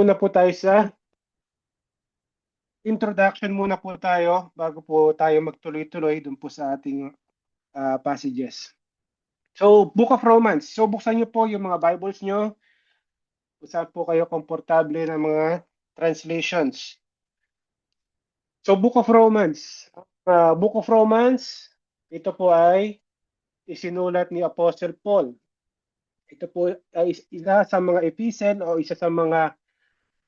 muna po tayo sa introduction muna po tayo bago po tayo magtuloy-tuloy dun po sa ating passages. So, Book of Romans. So, buksan niyo po yung mga Bibles niyo. Kung saan po kayo komportable ng mga translations. So, Book of Romans. Book of Romans, ito po ay isinulat ni Apostle Paul. Ito po ay isa sa mga epistle o isa sa mga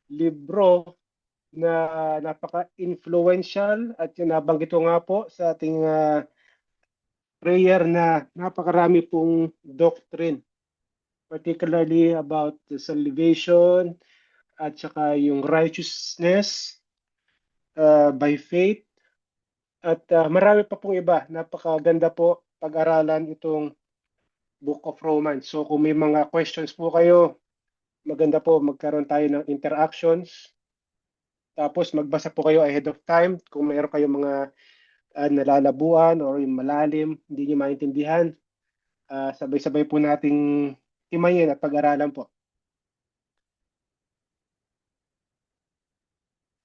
libro na napaka-influential at yung nabanggit ko nga po sa ating prayer na napakarami pong doctrine, particularly about the salvation at saka yung righteousness by faith at marami pa pong iba. Napakaganda po pag-aralan itong Book of Romans. So kung may mga questions po kayo, maganda po magkaroon tayo ng interactions. Tapos magbasa po kayo ahead of time kung mayroon kayong mga nalalabuan or yung malalim, hindi nyo maintindihan. Sabay-sabay po nating himayin at pag-aralan po.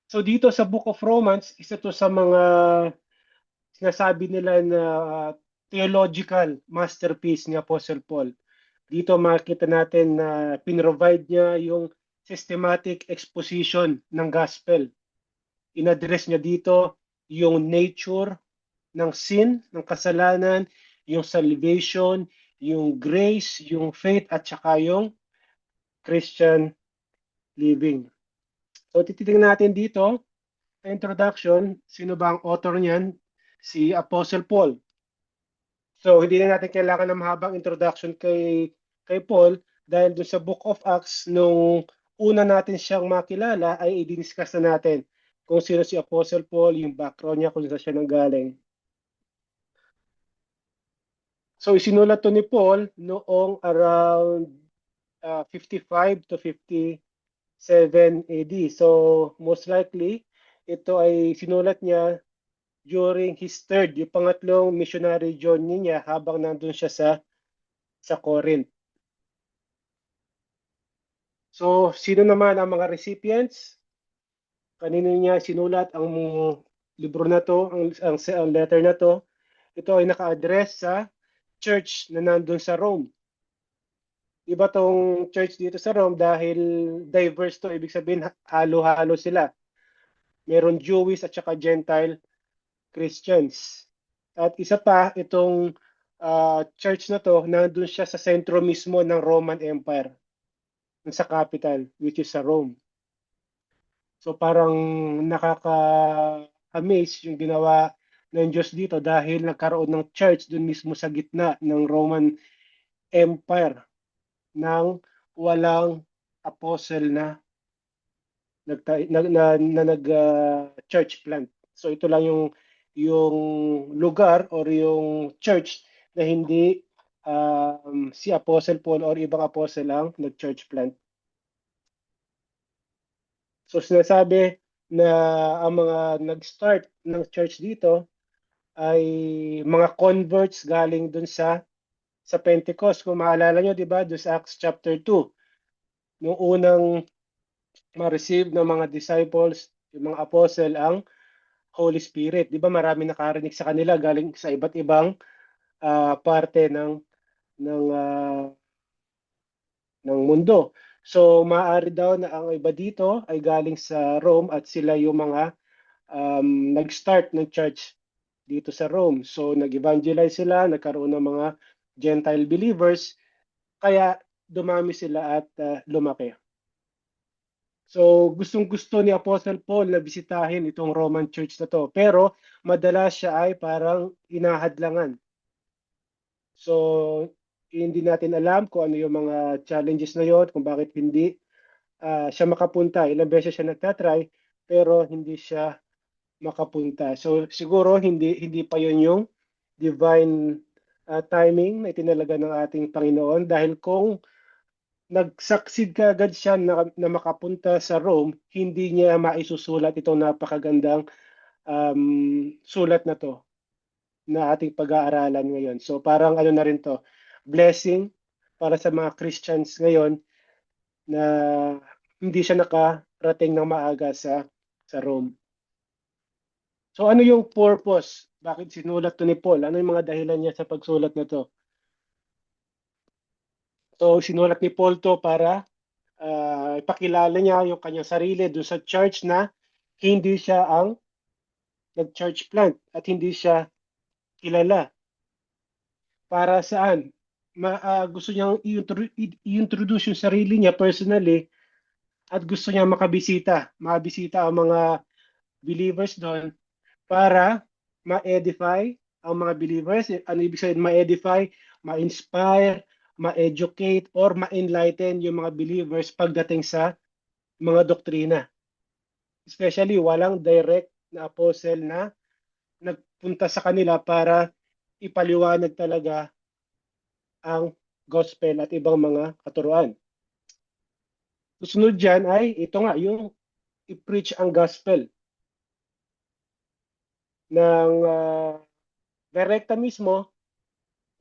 So dito sa Book of Romans, isa to sa mga sinasabi nila na theological masterpiece ni Apostle Paul. Dito makita natin na pinrovide niya yung systematic exposition ng gospel. In-address niya dito yung nature ng sin, ng kasalanan, yung salvation, yung grace, yung faith, at saka yung Christian living. So titingnan natin dito sa introduction, sino ba ang author niyan? Si Apostle Paul. So hindi na natin kailangan ng mahabang introduction kay Paul dahil doon sa Book of Acts nung una natin siyang makilala ay i-discuss na natin kung sino si Apostle Paul, yung background niya, kung saan siya nanggaling. So isinulat to ni Paul noong around 55 to 57 AD. So most likely ito ay sinulat niya during his third, yung pangatlong missionary journey niya habang nandun siya sa Corinth. So sino naman ang mga recipients? Kanino niya sinulat ang libro na to, ang letter na to? Ito ay naka-address sa church na nandun sa Rome. Iba tong church dito sa Rome dahil diverse to, ibig sabihin halo-halo sila. Meron Jewish at saka Gentile Christians. At isa pa, itong church na to, nandun siya sa sentro mismo ng Roman Empire, sa capital, which is sa Rome. So parang nakaka-amaze yung ginawa ng Diyos dito dahil nagkaroon ng church dun mismo sa gitna ng Roman Empire ng walang apostle na church plant. So ito lang yung lugar or yung church na hindi si Apostle Paul or ibang apostle ang nag-church plant. So sinasabi na ang mga nag-start ng church dito ay mga converts galing dun sa Pentecost. Kung maalala nyo, di ba, dun sa Acts chapter 2, nung unang ma-receive ng mga disciples, yung mga apostle, ang Holy Spirit. Di ba marami nakarinig sa kanila galing sa iba't ibang parte ng, uh, ng mundo. So maaari daw na ang iba dito ay galing sa Rome at sila yung mga nag-start ng church dito sa Rome. So nag-evangelize sila, nagkaroon ng mga Gentile believers, kaya dumami sila at lumaki. So gustong-gusto ni Apostle Paul na bisitahin itong Roman church na to. Pero madalas siya ay parang inahadlangan. So hindi natin alam kung ano yung mga challenges na yon, kung bakit hindi siya makapunta. Ilang beses siya nagtatry pero hindi siya makapunta. So siguro hindi pa yon yung divine timing na itinalaga ng ating Panginoon dahil kung nag-succeed ka agad siya na makapunta sa Rome, hindi niya maisusulat itong napakagandang sulat na to na ating pag-aaralan ngayon. So parang ano na rin to, blessing para sa mga Christians ngayon na hindi siya nakarating ng maaga sa Rome. So ano yung purpose? Bakit sinulat to ni Paul? Ano yung mga dahilan niya sa pagsulat na to? So sinulat ni Paul to para ipakilala niya yung kanyang sarili doon sa church na hindi siya ang nag-church plant at hindi siya kilala. Para saan? Gusto niyang i-introduce yung sarili niya personally at gusto niya makabisita ang mga believers doon para ma-edify ang mga believers. Ano ibig sabihin ma-edify? Ma-inspire, ma-educate, or ma-enlighten yung mga believers pagdating sa mga doktrina. Especially walang direct na apostle na nagpunta sa kanila para ipaliwanag talaga ang gospel at ibang mga katuruan. Susunod dyan ay ito nga, yung i-preach ang gospel ng direkta mismo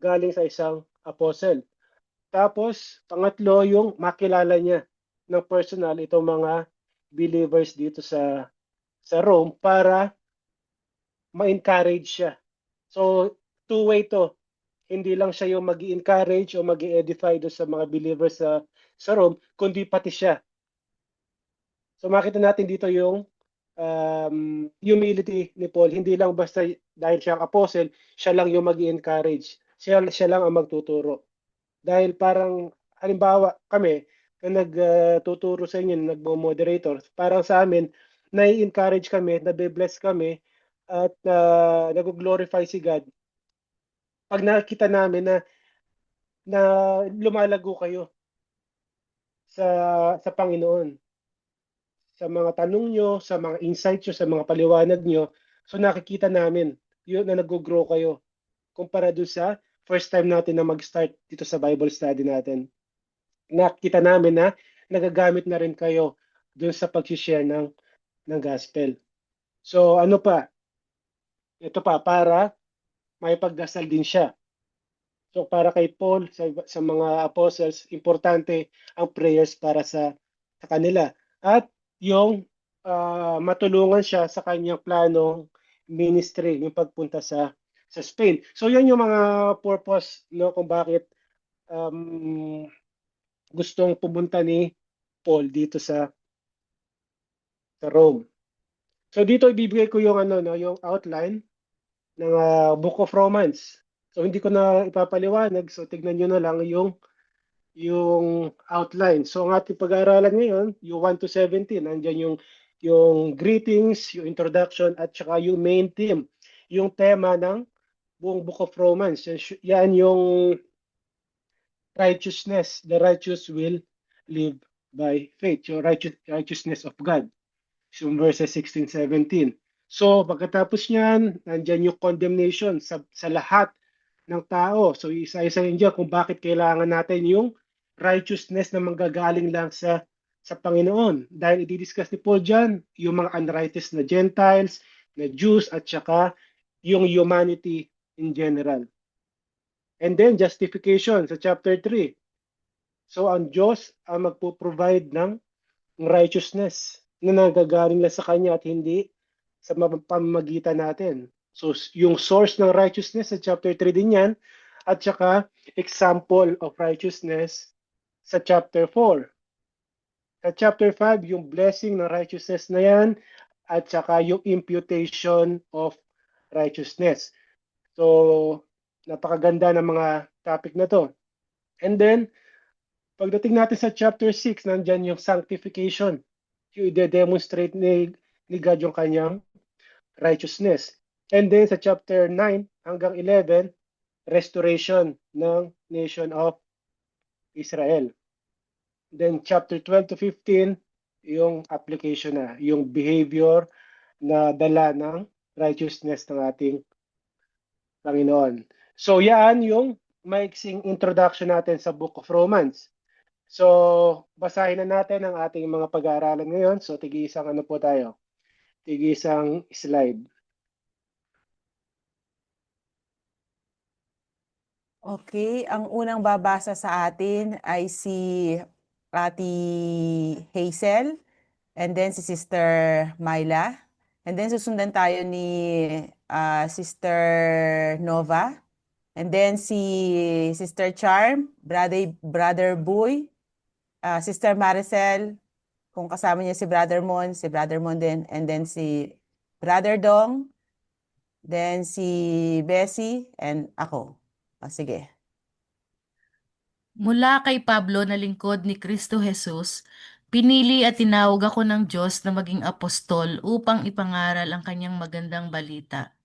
galing sa isang apostle. Tapos, pangatlo, yung makilala niya ng personal itong mga believers dito sa Rome para ma-encourage siya. So, two-way to. Hindi lang siya yung mag-encourage o mag-edify do sa mga believers sa Rome, kundi pati siya. So makita natin dito yung humility ni Paul. Hindi lang basta dahil siya ang apostle, siya lang yung mag-encourage. Siya lang ang magtuturo. Dahil parang, halimbawa kami, na nagtuturo sa inyo, nagmo-moderator, parang sa amin, nai-encourage kami, nabe-bless kami, at nag-glorify si God. Pag nakita namin na lumalago kayo sa sa Panginoon, sa mga tanong nyo, sa mga insights nyo, sa mga paliwanag nyo, so nakikita namin yun na nag-grow kayo kumpara doon sa first time natin na mag-start dito sa Bible study natin. Nakita namin na nagagamit na rin kayo doon sa pag-share ng gospel. So ano pa? Ito pa, para may pagdasal din siya. So para kay Paul, sa mga apostles, importante ang prayers para sa kanila. At yung matulungan siya sa kanyang planong ministry, yung pagpunta sa Spain. So yan yung mga purpose no kung bakit um, gustong pumunta ni Paul dito sa Rome. So dito ibibigay ko yung ano no, yung outline ng Book of Romans. So hindi ko na ipapaliwanag, so tignan niyo na lang yung outline. So ang ating pag-aaralan ngayon, yung 1 to 17, nandiyan yung greetings, yung introduction at saka yung main theme, yung tema ng buong Book of Romans. Yan yung righteousness. The righteous will live by faith. Yung righteousness of God. Yung verses 16, 17. So, pagkatapos niyan, nandyan yung condemnation sa lahat ng tao. So, isa-isa yun dyan kung bakit kailangan natin yung righteousness na manggagaling lang sa Panginoon. Dahil i-discuss ni Paul dyan, yung mga unrighteous na Gentiles, na Jews, at saka yung humanity in general. And then, justification sa chapter 3. So, ang Diyos ang magpo-provide ng righteousness na nagagaling lang sa Kanya at hindi sa pamamagitan natin. So, yung source ng righteousness sa chapter 3 din yan, at saka example of righteousness sa chapter 4. Sa chapter 5, yung blessing ng righteousness na yan, at saka yung imputation of righteousness. So, napakaganda ng mga topic na to. And then, pagdating natin sa chapter 6, nandyan yung sanctification. Yung i-demonstrate ni God yung kanyang righteousness. And then sa chapter 9 hanggang 11, restoration ng nation of Israel. Then chapter 12 to 15, yung application na, yung behavior na dala ng righteousness ng ating Panginoon. So yan yung maiksing introduction natin sa Book of Romans. So, basahin na natin ang ating mga pag-aaralan ngayon. So, tig-isang ano po tayo? Tig-isang slide. Okay, ang unang babasa sa atin ay si Ate Hazel, and then si Sister Myla, and then susundan tayo ni Sister Nova, and then si Sister Charm, Brother Boy, Sister Maricel, kung kasama niya si Brother Mon din, and then si Brother Dong, then si Bessie, and ako. Sige. Mula kay Pablo na lingkod ni Kristo Jesus, pinili at tinawag ako ng Diyos na maging apostol upang ipangaral ang kanyang magandang balita.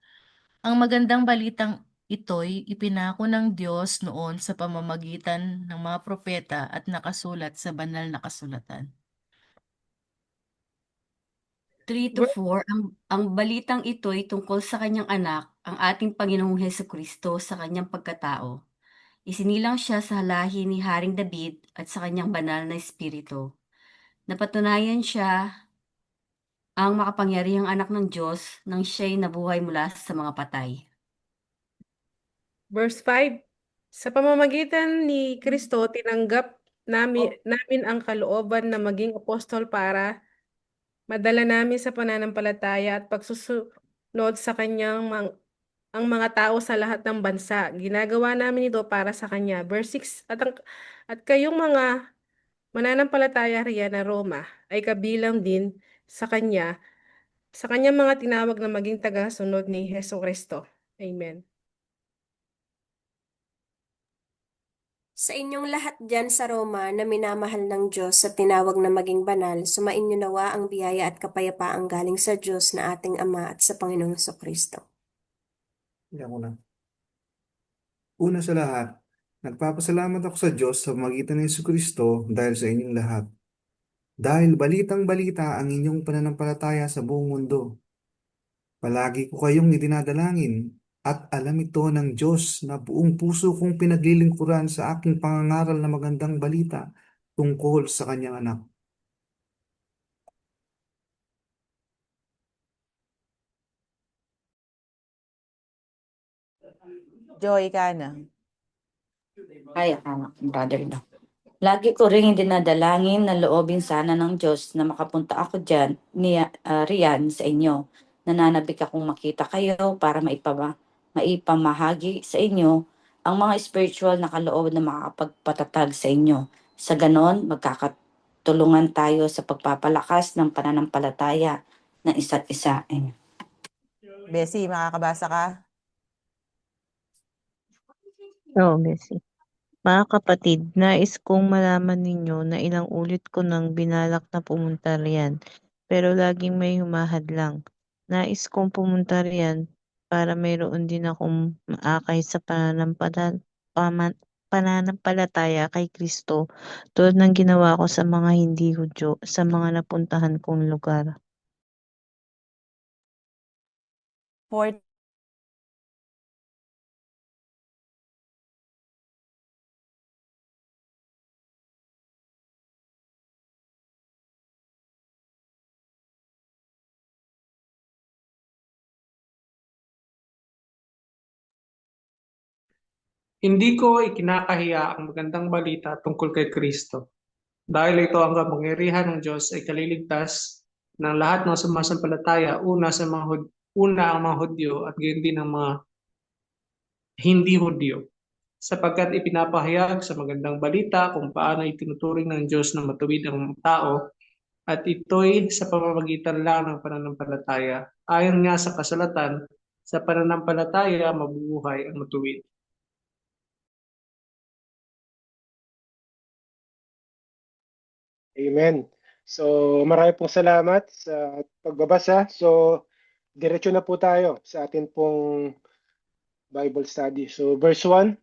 Ang magandang balitang ito'y ipinako ng Diyos noon sa pamamagitan ng mga propeta at nakasulat sa banal na kasulatan. 3 to 4, ang balitang ito'y tungkol sa kanyang anak, ang ating Panginoong Hesukristo sa kanyang pagkatao. Isinilang siya sa lahi ni Haring David at sa kanyang banal na espiritu. Napatunayan siya ang makapangyarihang anak ng Diyos nang siya'y nabuhay mula sa mga patay. Verse 5, sa pamamagitan ni Kristo, tinanggap namin ang kalooban na maging apostol para madala namin sa pananampalataya at pagsusunod sa ang mga tao sa lahat ng bansa. Ginagawa namin ito para sa Kanya. Verse 6, at kayong mga mananampalataya riyan na Roma ay kabilang din sa kanyang mga tinawag na maging tagasunod ni Hesus Kristo. Amen. Sa inyong lahat diyan sa Roma na minamahal ng Diyos at tinawag na maging banal, sumainyo nawa ang biyaya at kapayapaang galing sa Diyos na ating Ama at sa Panginoong Kristo. Yan ko na. Una sa lahat, nagpapasalamat ako sa Diyos sa magitan ng Jesucristo dahil sa inyong lahat. Dahil balitang-balita ang inyong pananampalataya sa buong mundo. Palagi ko kayong idinadalangin at alam ito ng Diyos na buong puso kong pinaglilingkuran sa aking pangangaral na magandang balita tungkol sa kanyang anak. Joy ka na. Ay, brother na. Lagi ko rin dinadalangin na loobin sana ng Diyos na makapunta ako riyan sa inyo. Nananabik akong makita kayo para maipamahagi sa inyo ang mga spiritual na kaloob na makakapagpatatag sa inyo. Sa ganon, magkakatulungan tayo sa pagpapalakas ng pananampalataya ng isa't isa. Bessie, makakabasa ka? Oo, Bessie. Mga kapatid, nais kong malaman ninyo na ilang ulit ko nang binalak na pumunta riyan, pero laging may humahadlang. Nais kong pumunta riyan para mayroon din akong maakay sa pananampalataya kay Kristo, tulad ng ginawa ko sa mga hindi Hudyo sa mga napuntahan kong lugar. Fourth, Hindi ko ikinakahiya ang magandang balita tungkol kay Kristo, dahil ito ang kapangyarihan ng Diyos ay kaliligtas ng lahat ng sumasampalataya, una ang mga Hudyo at gayon din ang mga hindi Hudyo, sapagkat ipinapahayag sa magandang balita kung paano itinuturing ng Diyos na matuwid ang tao, at ito'y sa pamamagitan lang ng pananampalataya. Ayon nga sa kasulatan, sa pananampalataya mabubuhay ang matuwid. Amen. So, marami pong salamat sa pagbabasa. So, diretso na po tayo sa atin pong Bible study. So, verse 1.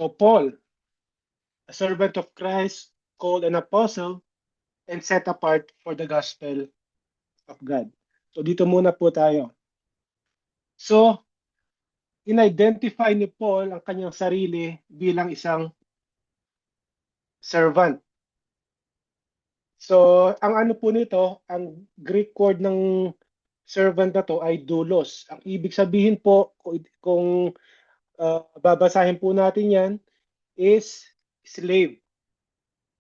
So, Paul, a servant of Christ, called an apostle, and set apart for the gospel of God. So, dito muna po tayo. So, in-identify ni Paul ang kanyang sarili bilang isang servant. So, ang ano po nito, ang Greek word ng servant na to ay doulos. Ang ibig sabihin po, kung babasahin po natin yan, is slave.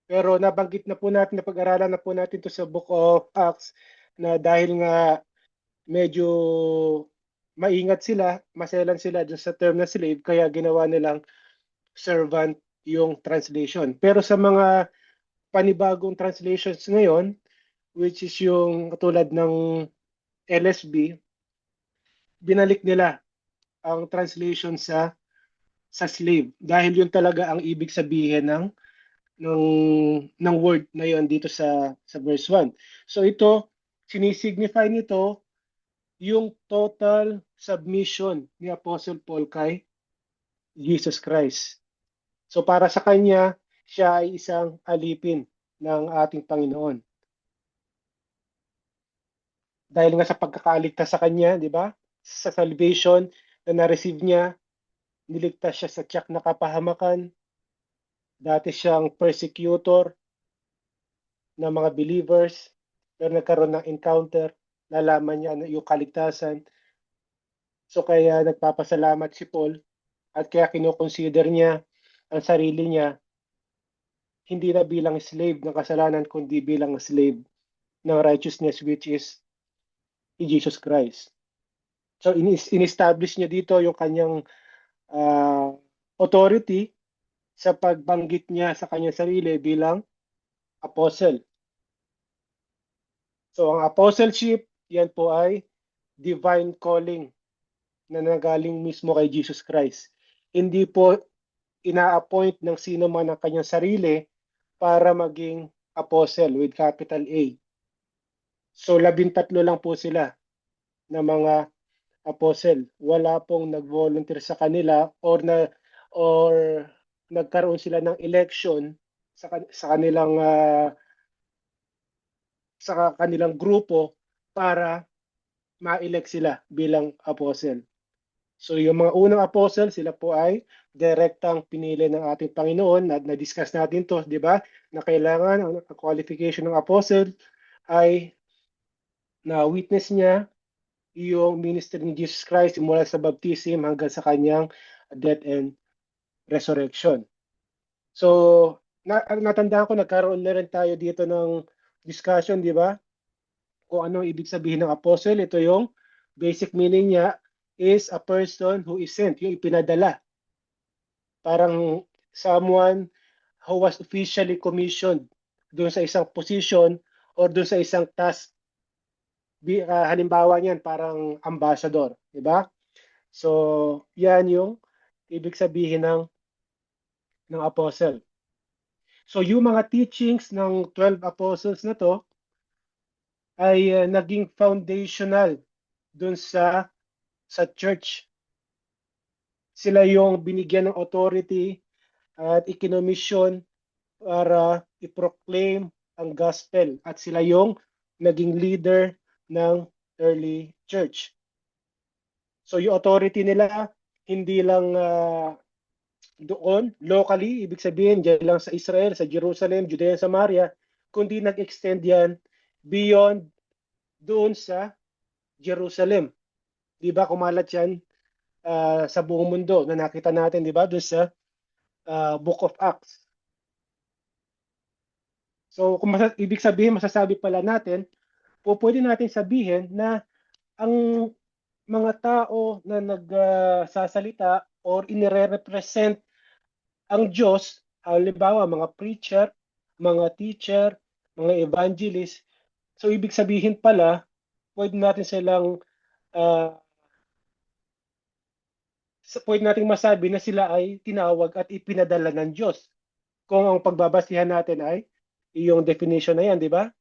Pero nabanggit na po natin, napag-aralan na po natin to sa Book of Acts na dahil nga medyo maingat sila, maselan sila dun sa term na slave, kaya ginawa nilang servant yung translation. Pero sa mga panibagong translations ngayon, which is yung katulad ng LSB, binalik nila ang translation sa slave dahil yun talaga ang ibig sabihin ng word na yun dito sa verse 1. So ito, sinisignify nito yung total submission ni Apostle Paul kay Jesus Christ. So para sa kanya, siya ay isang alipin ng ating Panginoon. Dahil nga sa pagkakaligtas sa kanya, di ba? Sa salvation na na-receive niya, niligtas siya sa tiyak na kapahamakan. Dati siyang persecutor ng mga believers, pero nagkaroon ng encounter, nalaman niya yung kaligtasan. So kaya nagpapasalamat si Paul at kaya kinoconsider niya ang sarili niya hindi na bilang slave ng kasalanan, kundi bilang slave ng righteousness, which is Jesus Christ. So in-establish niya dito yung kanyang authority sa pagbanggit niya sa kanyang sarili bilang apostle. So ang apostleship, yan po ay divine calling na nagaling mismo kay Jesus Christ. Hindi po ina-appoint ng sino man ang kanyang sarili para maging apostle with capital A. So 13 lang po sila na mga apostle. Wala pong nag-volunteer sa kanila or nagkaroon sila ng election sa kanilang grupo para ma-elect sila bilang apostle. So yung mga unang apostle, sila po ay direktang pinili ng ating Panginoon at na-discuss natin to, di ba? Na kailangan ang qualification ng apostle ay na-witness niya yung ministry ni Jesus Christ mula sa baptism hanggang sa kanyang death and resurrection. So, natandaan ko, nagkaroon na rin tayo dito ng discussion, di ba? Kung ano ibig sabihin ng apostle. Ito yung basic meaning niya is a person who is sent, yung ipinadala. Parang someone who was officially commissioned doon sa isang position or doon sa isang task. Halimbawa niyan, parang ambassador, di ba? So, yan yung ibig sabihin ng apostle. So, yung mga teachings ng 12 apostles na to ay naging foundational dun sa church. Sila yung binigyan ng authority at ikinomisyon para i-proclaim ang gospel at sila yung naging leader ng early church. So yung authority nila hindi lang doon locally, ibig sabihin diyan lang sa Israel, sa Jerusalem, Judea, Samaria, kundi nag-extend yan beyond doon sa Jerusalem. Di ba kumalat yan sa buong mundo na nakita natin, di ba, doon sa Book of Acts. So kung ibig sabihin, masasabi pala natin, pwede natin sabihin na ang mga tao na nagsasalita or inire-represent ang Diyos, halimbawa mga preacher, mga teacher, mga evangelist. So ibig sabihin pala, pwede natin silang pwede nating masabi na sila ay tinawag at ipinadala ng Diyos. Kung ang pagbabasihan natin ay yung definition na yan, di ba?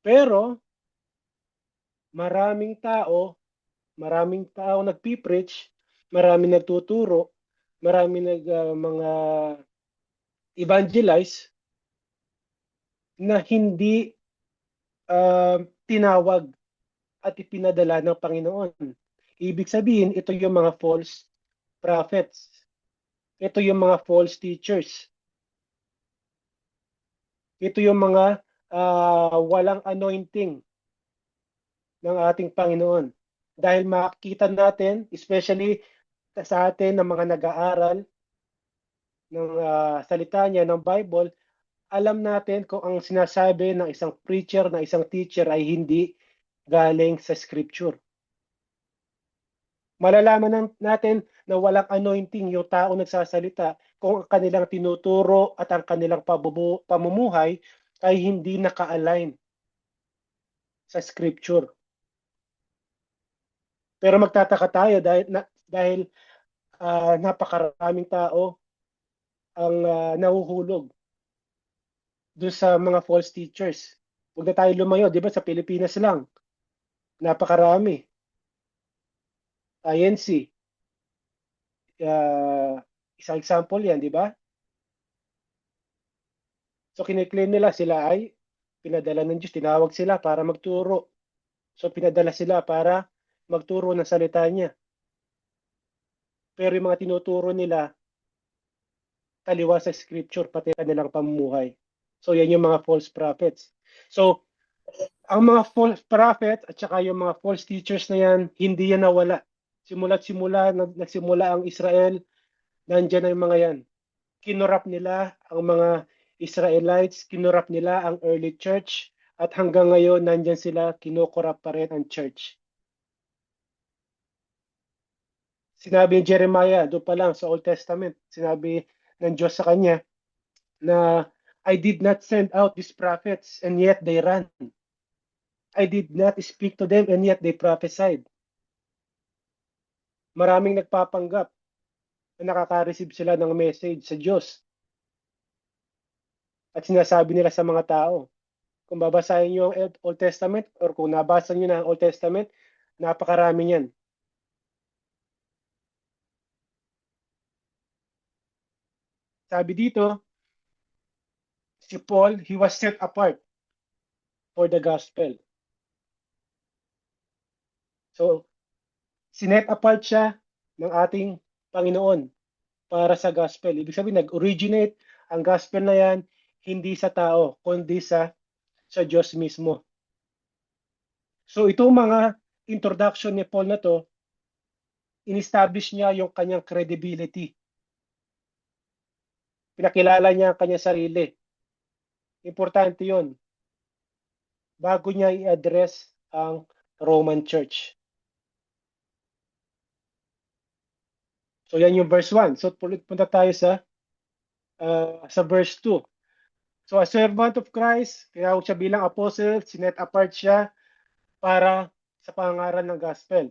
Pero maraming tao nagpipreach, maraming nagtuturo, maraming mga evangelize na hindi tinawag at ipinadala ng Panginoon. Ibig sabihin, ito yung mga false prophets. Ito yung mga false teachers. Ito yung mga walang anointing ng ating Panginoon. Dahil makikita natin, especially sa atin ng mga nag-aaral ng salita niya, ng Bible, alam natin kung ang sinasabi ng isang preacher, ng isang teacher ay hindi galing sa scripture. Malalaman natin na walang anointing yung tao nagsasalita kung ang kanilang tinuturo at ang kanilang pamumuhay ay hindi naka-align sa scripture. Pero magtataka tayo dahil napakaraming tao ang nahuhulog doon sa mga false teachers. Huwag na tayo lumayo, di ba? Sa Pilipinas lang, napakarami. INC, isang example yan, di ba? So kiniklaim nila sila ay pinadala ng Diyos, tinawag sila para magturo. So pinadala sila para magturo ng salita niya. Pero yung mga tinuturo nila, taliwa sa scripture, pati kanilang pamumuhay. So yan yung mga false prophets. So ang mga false prophets at saka yung mga false teachers na yan, hindi yan nawala. Simula't nagsimula ang Israel, nandyan na yung mga yan. Kinurap nila ang mga Israelites, kinurap nila ang early church, at hanggang ngayon nandyan sila, kinukurap pa rin ang church. Sinabi ni Jeremiah, doon pa lang sa Old Testament, sinabi ng Diyos sa kanya na I did not send out these prophets and yet they ran. I did not speak to them and yet they prophesied. Maraming nagpapanggap na nakaka-receive sila ng message sa Diyos. At sinasabi nila sa mga tao. Kung babasahin nyo ang Old Testament or kung nabasa nyo na ang Old Testament, napakarami niyan. Sabi dito, si Paul, he was set apart for the gospel. So, sinet apart siya ng ating Panginoon para sa gospel. Ibig sabihin, nag-originate ang gospel na yan hindi sa tao, kundi sa Diyos mismo. So, itong mga introduction ni Paul na to, in-establish niya yung kanyang credibility. Pinakilala niya ang kanyang sarili. Importante yun. Bago niya i-address ang Roman Church. So yan yung verse 1. So punta tayo sa verse 2. So a servant of Christ, tinawag siya bilang apostle, sinet apart siya para sa pangaral ng gospel.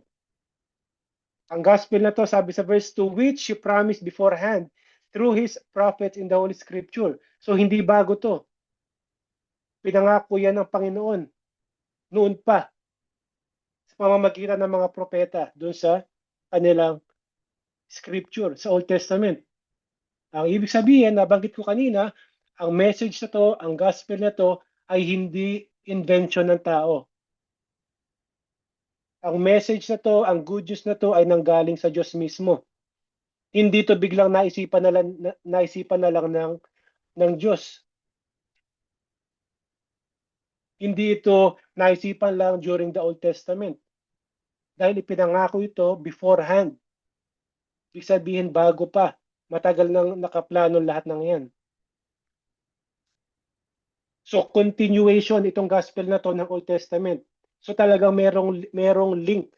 Ang gospel na to, sabi sa verse 2, which he promised beforehand through his prophets in the Holy Scripture. So hindi bago to. Pinangako yan ng Panginoon noon pa sa pamamagitan ng mga propeta doon sa kanilang Scripture, sa Old Testament. Ang ibig sabihin, nabanggit ko kanina, ang message na to, ang gospel na to, ay hindi invention ng tao. Ang message na to, ang good news na to, ay nanggaling sa Diyos mismo. Hindi to biglang naisipan na lang ng Diyos. Hindi ito naisipan lang during the Old Testament. Dahil ipinangako ito beforehand. Ibig sabihin, bago pa. Matagal nang nakaplano lahat ng yan. So, continuation itong gospel na to ng Old Testament. So, talagang merong link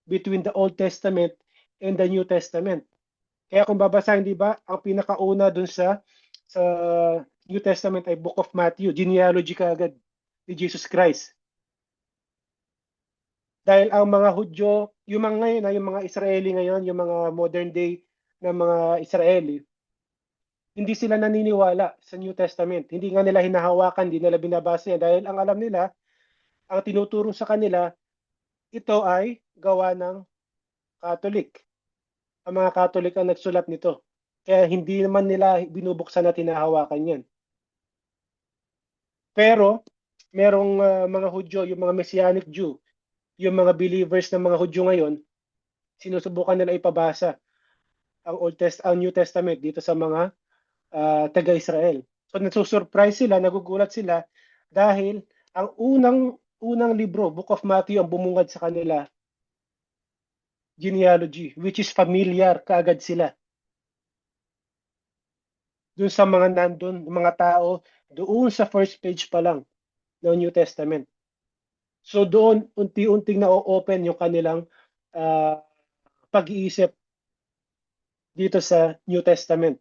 between the Old Testament and the New Testament. Kaya kung babasahin, di ba, ang pinakauna dun sa New Testament ay Book of Matthew, genealogy kaagad ni Jesus Christ. Dahil ang mga Hudyo, yung mga Israeli ngayon, yung mga modern day na mga Israeli, hindi sila naniniwala sa New Testament. Hindi nga nila hinahawakan, hindi nila binabasa yan. Dahil ang alam nila, ang tinuturo sa kanila, ito ay gawa ng Catholic. Ang mga Catholic ang nagsulat nito. Kaya hindi naman nila binubuksan at hinahawakan yan. Pero, merong mga Hudyo, yung mga Messianic Jew, yung mga believers ng mga Hudyo ngayon, sinusubukan nila ipabasa ang New Testament dito sa mga taga-Israel. So nasusurprise sila, nagugulat sila dahil ang unang libro, Book of Matthew, ang bumungad sa kanila, genealogy, which is familiar kaagad sila. Doon sa mga nandun, mga tao, doon sa first page pa lang ng New Testament. So doon, unti-unting na-open yung kanilang pag-iisip dito sa New Testament.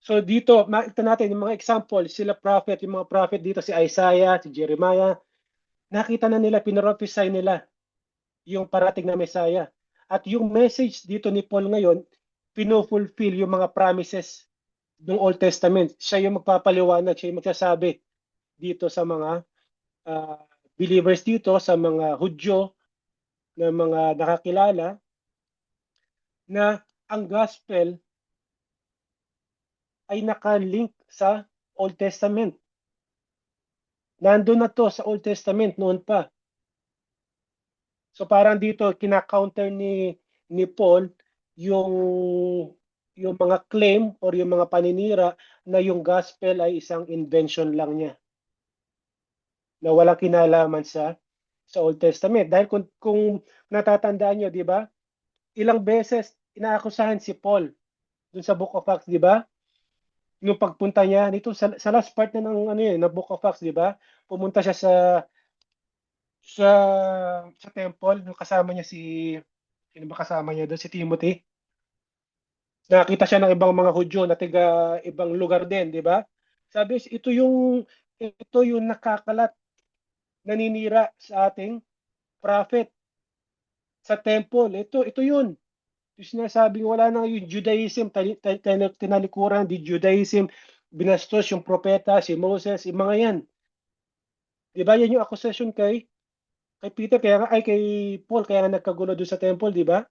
So dito, makita natin yung mga example, sila prophet, yung mga prophet dito, si Isaiah, si Jeremiah, nakita na nila, pinrophesy nila yung parating na Messiah. At yung message dito ni Paul ngayon, pinufulfill yung mga promises ng Old Testament. Siya yung magpapaliwanag, siya yung magsasabi dito sa mga believers dito, sa mga Hudyo, na mga nakakilala, na ang gospel ay nakalink sa Old Testament. Nandun na to sa Old Testament noon pa. So parang dito kina-counter ni Paul yung mga claim or yung mga paninira na yung gospel ay isang invention lang niya. Na walang kinalaman sa Old Testament. Dahil kung natatandaan niyo, di ba? Ilang beses inaakusahan si Paul dun sa Book of Acts, di ba? Nung pagpunta niya nito sa last part na ng na Book of Acts, di ba? Pumunta siya sa temple, nung kasama niya sino ba kasama niya doon? Si Timothy. Nakita siya ng ibang mga Hudyo na taga ibang lugar din, di ba? Sabi, ito yung nakakalat, naninira sa ating prophet sa temple. Ito yun. Yung sinasabing wala na yung Judaism, tinalikuran di Judaism, binastos yung propeta, si Moses, yung mga yan. Di ba? Yan yung accusation kay Peter, kay Paul, kaya nga nagkagulo doon sa temple, di ba?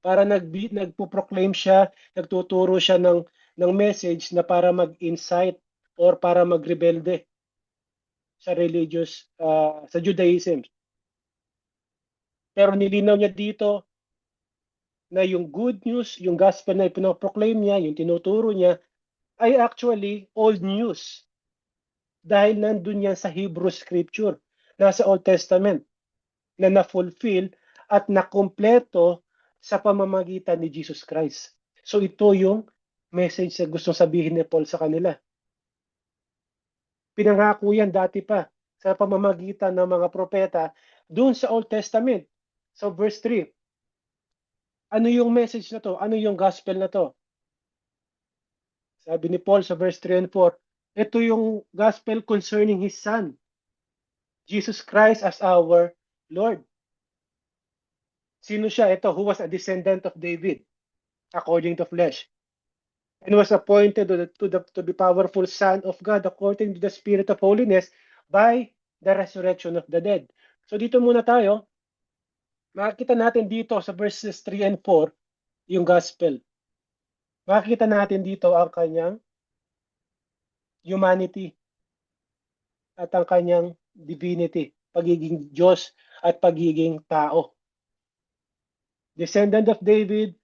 Para nagpo-proclaim siya, nagtuturo siya ng message na para mag-incite or para magrebelde sa religious, sa Judaism. Pero nilinaw niya dito na yung good news, yung gospel na ipinoproclaim niya, yung tinuturo niya, ay actually old news. Dahil nandun yan sa Hebrew scripture, nasa Old Testament, na na-fulfill at nakumpleto sa pamamagitan ni Jesus Christ. So ito yung message na gustong sabihin ni Paul sa kanila. Pinangako yan dati pa sa pamamagitan ng mga propeta dun sa Old Testament. So verse 3, ano yung message na to? Ano yung gospel na to? Sabi ni Paul sa verse 3 and 4, ito yung gospel concerning His Son, Jesus Christ as our Lord. Sino siya? Ito, who was a descendant of David, according to flesh, and was appointed to the powerful Son of God, according to the Spirit of holiness, by the resurrection of the dead. So dito muna tayo. Makikita natin dito sa verses 3 and 4, yung gospel. Makikita natin dito ang kanyang humanity at ang kanyang divinity, pagiging Diyos at pagiging tao. Descendant of David,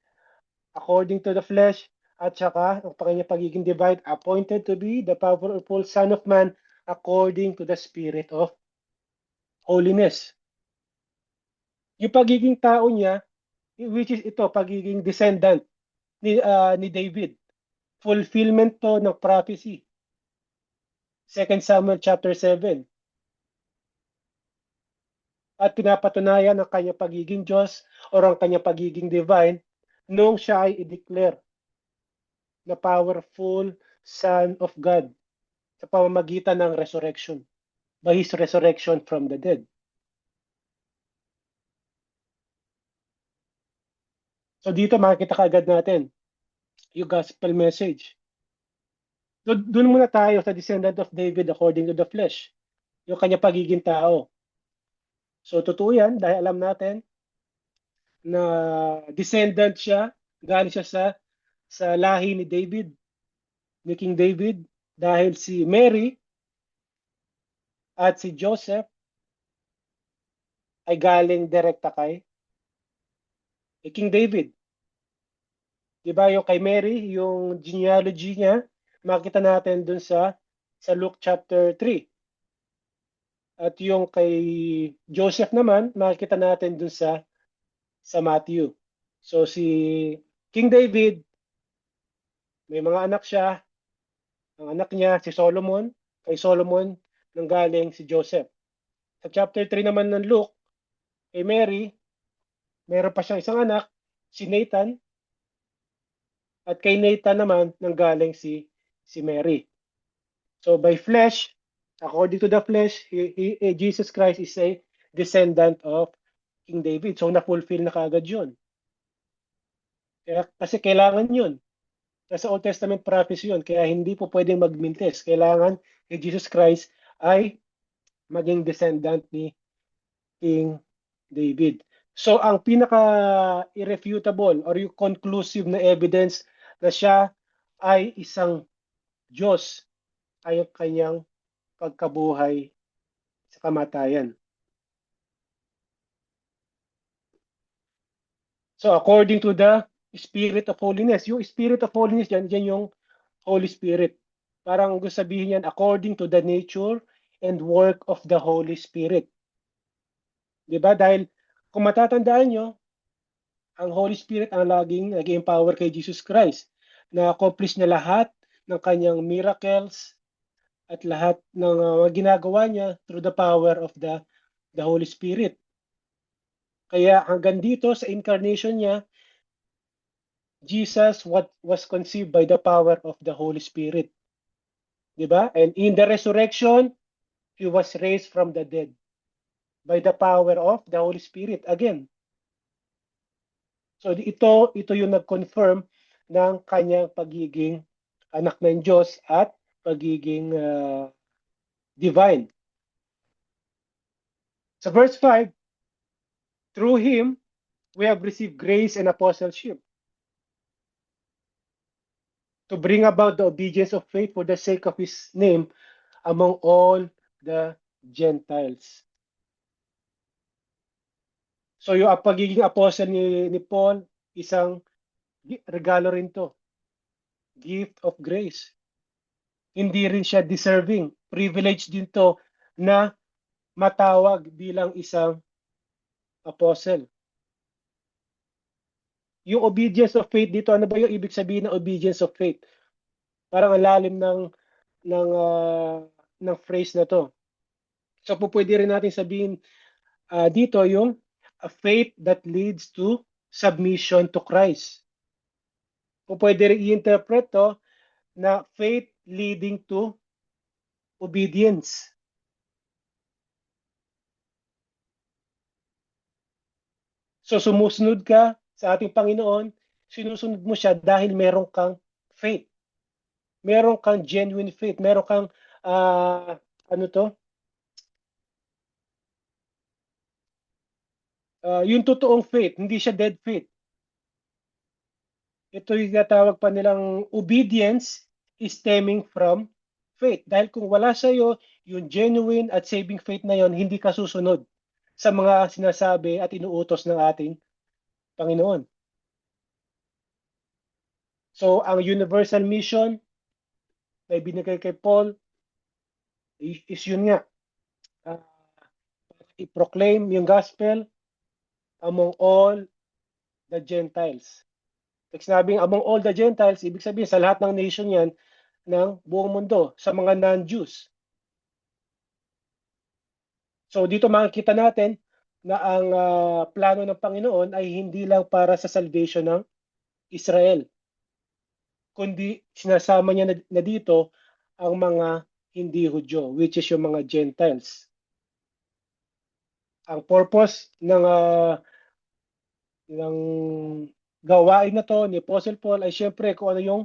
according to the flesh, at saka ang kanyang pagiging divine, appointed to be the powerful Son of Man, according to the Spirit of holiness. Yung pagiging tao niya, which is ito, pagiging descendant ni David. Fulfillment to ng prophecy. 2 Samuel chapter 7. At pinapatunayan ang kanyang pagiging Diyos o ang kanyang pagiging divine nung siya ay i-declare na powerful Son of God sa pamamagitan ng resurrection, by His resurrection from the dead. So dito makikita kaagad natin yung gospel message. So, doon muna tayo sa descendant of David according to the flesh, yung kanya pagiging tao. So totoo yan dahil alam natin na descendant siya, galing siya sa lahi ni David, ni King David, dahil si Mary at si Joseph ay galing direkta kay King David. Diba yung kay Mary, yung genealogy niya, makita natin dun sa Luke chapter 3. At yung kay Joseph naman, makikita natin dun sa Matthew. So si King David, may mga anak siya. Ang anak niya si Solomon. Kay Solomon nanggaling si Joseph. Sa chapter 3 naman ng Luke, kay Mary, meron pa siyang isang anak, si Nathan. At kay Nathan naman nanggaling si Mary. So by flesh, according to the flesh, Jesus Christ is a descendant of King David. So na-fulfill na kaagad yun. Kasi kailangan yun. Sa Old Testament prophecy yun. Kaya hindi po pwedeng magmintis. Kailangan kay Jesus Christ ay maging descendant ni King David. So ang pinaka-irrefutable or yung conclusive na evidence na siya ay isang Diyos ay ang kanyang pagkabuhay sa kamatayan. So according to the Spirit of Holiness, yung Spirit of Holiness yan yung Holy Spirit. Parang gusto sabihin yan, according to the nature and work of the Holy Spirit. Diba? Dahil kung matatandaan nyo, ang Holy Spirit ang laging nag-empower kay Jesus Christ na accomplish niya lahat ng kanyang miracles at lahat ng ginagawa niya through the power of the Holy Spirit. Kaya hanggang dito sa incarnation niya, Jesus was conceived by the power of the Holy Spirit. Diba? And in the resurrection, He was raised from the dead by the power of the Holy Spirit again. So ito yung nag-confirm ng kanyang pagiging anak ng Diyos at pagiging divine. Sa verse 5, through Him, we have received grace and apostleship to bring about the obedience of faith for the sake of His name among all the Gentiles. So yung pagiging apostle ni Paul, isang regalo rin to. Gift of grace. Hindi rin siya deserving. Privilege din to na matawag bilang isang apostle. Yung obedience of faith dito, ano ba yung ibig sabihin ng obedience of faith? Parang ang lalim ng phrase na to. So pwede rin natin sabihin dito yung a faith that leads to submission to Christ. Pwede rin i-interpret to na faith leading to obedience. So sumusunod ka sa ating Panginoon, sinusunod mo siya dahil meron kang faith. Meron kang genuine faith. Meron kang, yung totoong faith, hindi siya dead faith. Ito yung tinatawag pa nilang obedience is stemming from faith. Dahil kung wala sa iyo yung genuine at saving faith na yon, hindi ka susunod sa mga sinasabi at inuutos ng ating Panginoon. So, ang universal mission na ibinigay kay Paul is yun nga. I-proclaim yung gospel among all the Gentiles. Pag sinabing among all the Gentiles, ibig sabihin sa lahat ng nation yan ng buong mundo, sa mga non-Jews. So dito makikita natin na ang plano ng Panginoon ay hindi lang para sa salvation ng Israel, kundi sinasama niya na dito ang mga hindi Hudyo, which is yung mga Gentiles. Ang purpose ng gawain na to ni Apostle Paul ay syempre kung ano yung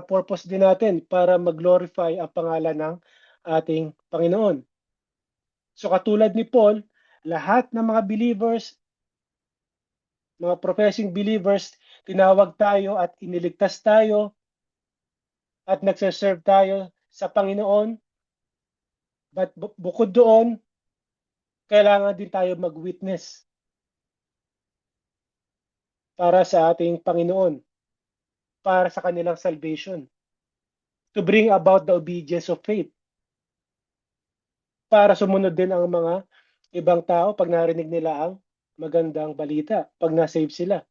purpose din natin para mag-glorify ang pangalan ng ating Panginoon. So katulad ni Paul, lahat ng mga believers, mga professing believers, tinawag tayo at iniligtas tayo at nagsaserve tayo sa Panginoon. But bukod doon, kailangan din tayo mag-witness para sa ating Panginoon, para sa kanilang salvation. to bring about the obedience of faith. Para sumunod din ang mga ibang tao pag narinig nila ang magandang balita, pag na-save sila.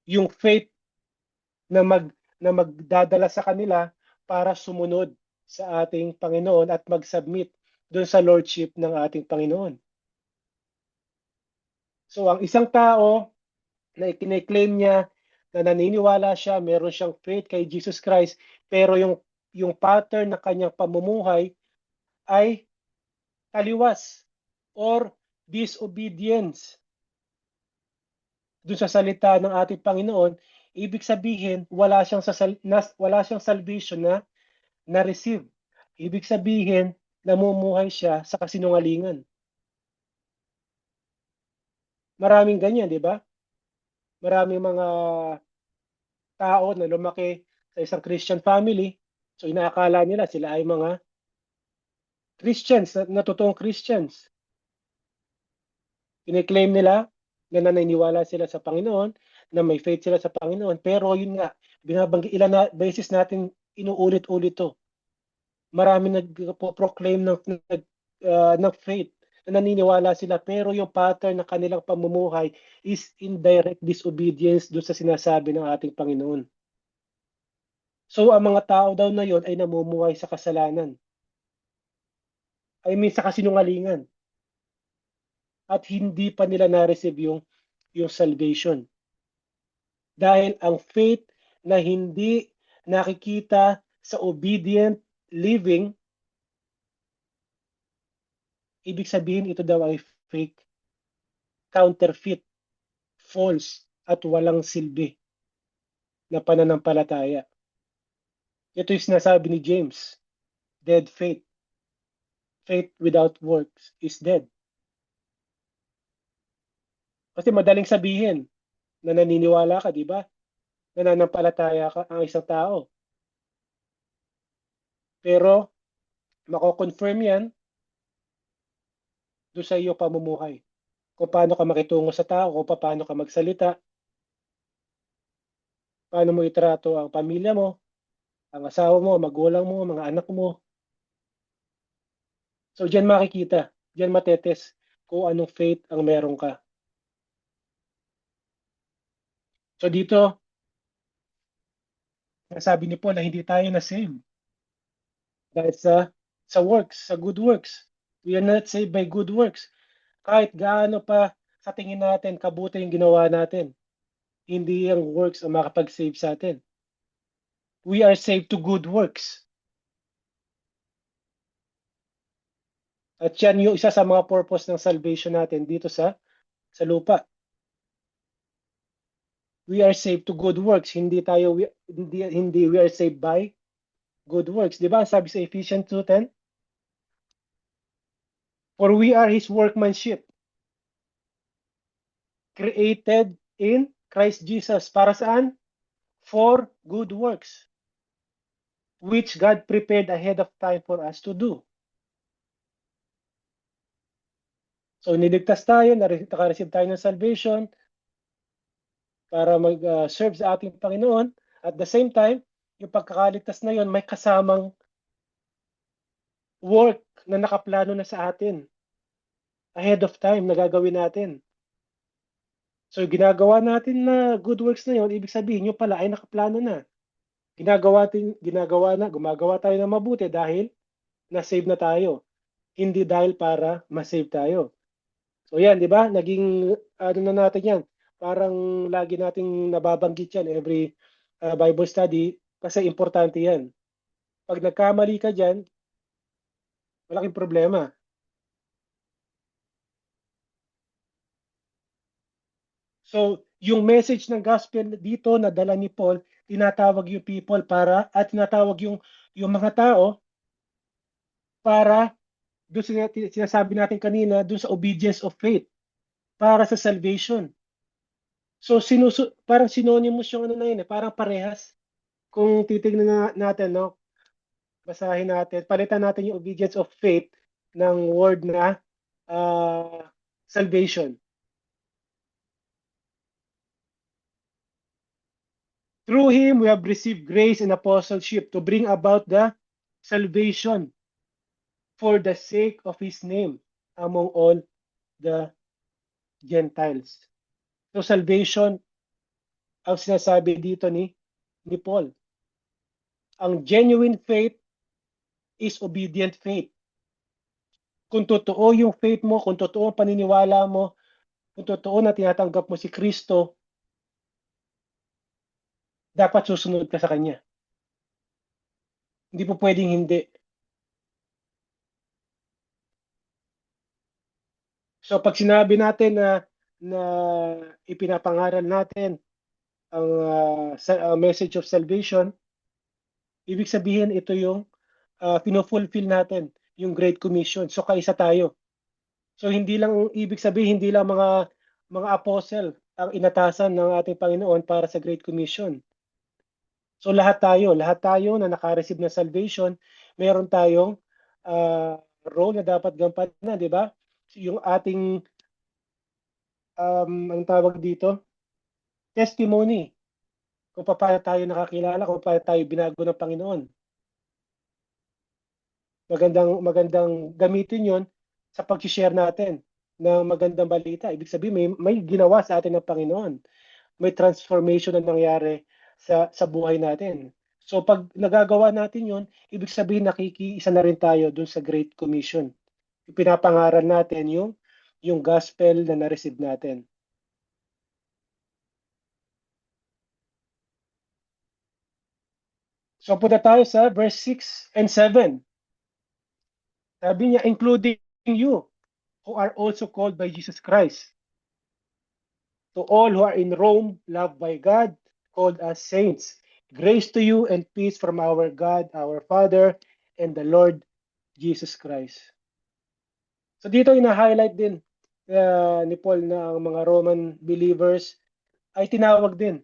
Yung faith na magdadala sa kanila para sumunod sa ating Panginoon at mag-submit doon sa lordship ng ating Panginoon. So ang isang tao na ikine-claim niya na naniniwala siya, meron siyang faith kay Jesus Christ, pero yung pattern ng kanyang pamumuhay ay taliwas or disobedience dun sa salita ng ating Panginoon, ibig sabihin wala siyang salvation na na-receive. Ibig sabihin namumuhay siya sa kasinungalingan. Maraming ganyan, di ba? Maraming mga tao na lumaki sa isang Christian family, so inaakala nila sila ay mga Christians, na totoong Christians. Kine-claim nila na naniniwala sila sa Panginoon, na may faith sila sa Panginoon, pero yun nga, binabanggit ilan na beses natin inuulit-ulit to. Marami nagpo-proclaim ng faith, na naniniwala sila, pero yung pattern ng kanilang pamumuhay is indirect disobedience doon sa sinasabi ng ating Panginoon. So ang mga tao daw na yon ay namumuhay sa kasalanan. I mean sa kasinungalingan. At hindi pa nila na-receive yung salvation. Dahil ang faith na hindi nakikita sa obedient living, ibig sabihin ito daw ay fake, counterfeit, false, at walang silbi na pananampalataya. Ito yung sinasabi ni James, dead faith. Faith without works is dead. Kasi madaling sabihin na naniniwala ka, di ba? Nananampalataya ka ang isang tao. Pero mako-confirm yan doon sa iyo pamumuhay. Kung paano ka makitungo sa tao, kung paano ka magsalita, paano mo itrato ang pamilya mo, ang asawa mo, magulang mo, mga anak mo. So diyan makikita, diyan matetes kung anong faith ang meron ka. So dito, sabi ni Paul na hindi tayo na-save dahil sa works, sa good works. We are not saved by good works. Kahit gaano pa sa tingin natin kabuti yung ginawa natin, hindi ang works ang makapag-save sa atin. We are saved to good works. At yan yung isa sa mga purpose ng salvation natin dito sa lupa. We are saved to good works. Hindi we are saved by good works. Di ba? Sabi sa Ephesians 2:10, for we are His workmanship, created in Christ Jesus. Para saan? For good works, which God prepared ahead of time for us to do. So niligtas tayo, nakareceive tayo ng salvation para mag-serve sa ating Panginoon. At the same time, yung pagkakaligtas na yon may kasamang work na nakaplano na sa atin ahead of time na gagawin natin. So ginagawa natin na good works na yon, ibig sabihin yung pala ay nakaplano na. Gumagawa tayo ng mabuti dahil na-save na tayo. Hindi dahil para ma-save tayo. So yan, di ba? Naging ano na natin yan. Parang lagi nating nababanggit yan every Bible study kasi importante yan. Pag nagkamali ka dyan, malaking problema. So, yung message ng gospel dito na dala ni Paul, tinatawag yung people at tinatawag yung mga tao para doon sinasabi natin kanina, doon sa obedience of faith, para sa salvation. So, parang synonymous yung ano na yun, parang parehas. Kung titignan natin, no, basahin natin, palitan natin yung obedience of faith ng word na salvation. Through him, we have received grace and apostleship to bring about the salvation for the sake of his name among all the Gentiles. So salvation, ang sinasabi dito ni Paul. Ang genuine faith is obedient faith. Kung totoo yung faith mo, kung totoo ang paniniwala mo, kung totoo na tinatanggap mo si Kristo, dapat susunod ka sa Kanya. Hindi po pwedeng hindi. So pag sinabi natin na ipinapangaral natin ang message of salvation, ibig sabihin ito yung pinofulfill natin, yung Great Commission. So kaisa tayo. So hindi lang ibig sabihin hindi lang mga apostle ang inatasan ng ating Panginoon para sa Great Commission. So lahat tayo na naka-receive ng salvation, meron tayong role na dapat gampanan, di ba? Yung ating ang tawag dito, testimony. Kung paano tayo nakakilala, kung paano tayo binago ng Panginoon. Magandang gamitin yon sa pag-share natin ng magandang balita. Ibig sabihin, may ginawa sa atin ng Panginoon. May transformation na nangyari sa buhay natin. So pag nagagawa natin yon, ibig sabihin nakikiisa na rin tayo dun sa Great Commission. Pinapangaral natin yung gospel na na-receive natin. So punta tayo sa verse 6 and 7. Sabi niya, including you, who are also called by Jesus Christ. To all who are in Rome, loved by God, called as saints. Grace to you and peace from our God, our Father, and the Lord Jesus Christ. So dito ina-highlight din ni Paul na ang mga Roman believers ay tinawag din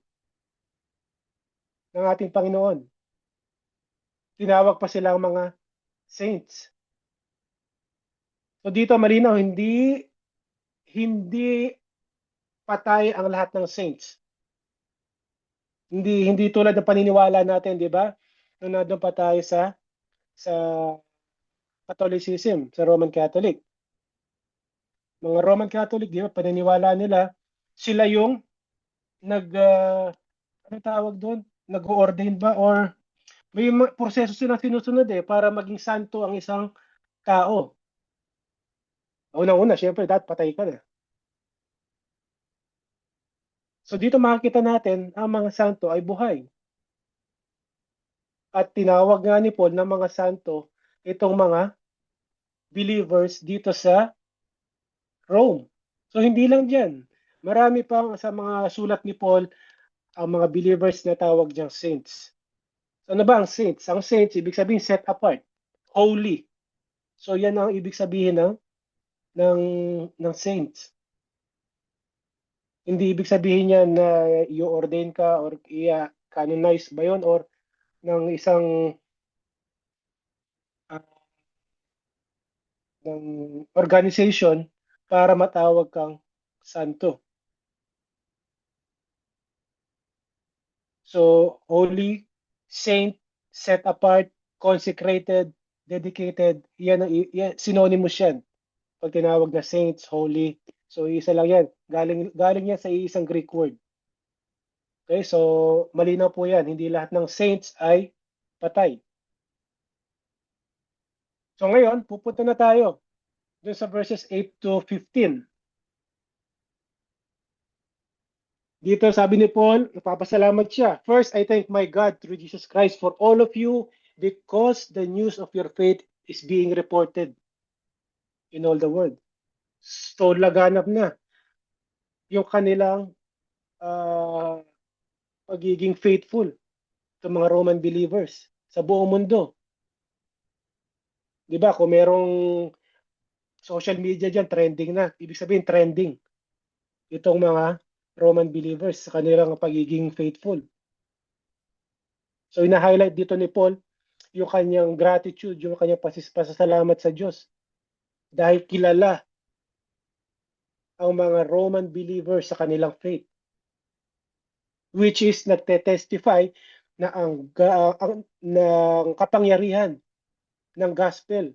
ng ating Panginoon. Tinawag pa silang mga saints. So dito malinaw, hindi patay ang lahat ng saints. Hindi tulad ng paniniwala natin, di ba? Nung nandun pa tayo sa Catholicism, sa Roman Catholic. Mga Roman Catholic, di ba, paniniwala nila, sila yung ano tawag doon? Nag-o-ordain ba? Or may proseso silang sinusunod para maging santo ang isang tao. Una-una, syempre, dapat patay ka na. So dito makikita natin, ang mga santo ay buhay. At tinawag nga ni Paul ng mga santo itong mga believers dito sa Rome. So hindi lang dyan. Marami pang sa mga sulat ni Paul ang mga believers na tawag diyang saints. So ano ba ang saints? Ang saints, ibig sabihin set apart, holy. So yan ang ibig sabihin ng saints. Hindi ibig sabihin yan na i-ordain ka or i-canonize ba yun or ng isang ng organization para matawag kang santo. So, holy, saint, set apart, consecrated, dedicated, yan synonymous yan. Pag tinawag na saints, holy, so isa lang yan. Galing yan sa isang Greek word. Okay, so malinaw po yan. Hindi lahat ng saints ay patay. So ngayon, pupunta na tayo dun sa verses 8 to 15. Dito sabi ni Paul, napapasalamat siya. First, I thank my God through Jesus Christ for all of you because the news of your faith is being reported in all the world. So laganap na yung kanilang pagiging faithful sa mga Roman believers sa buong mundo. Diba, kung merong social media dyan, trending na. Ibig sabihin, trending. Itong mga Roman believers sa kanilang pagiging faithful. So, ina-highlight dito ni Paul yung kanyang gratitude, yung kanyang pasasalamat sa Diyos. Dahil kilala ang mga Roman believers sa kanilang faith. which is nagte-testify na ng kapangyarihan ng gospel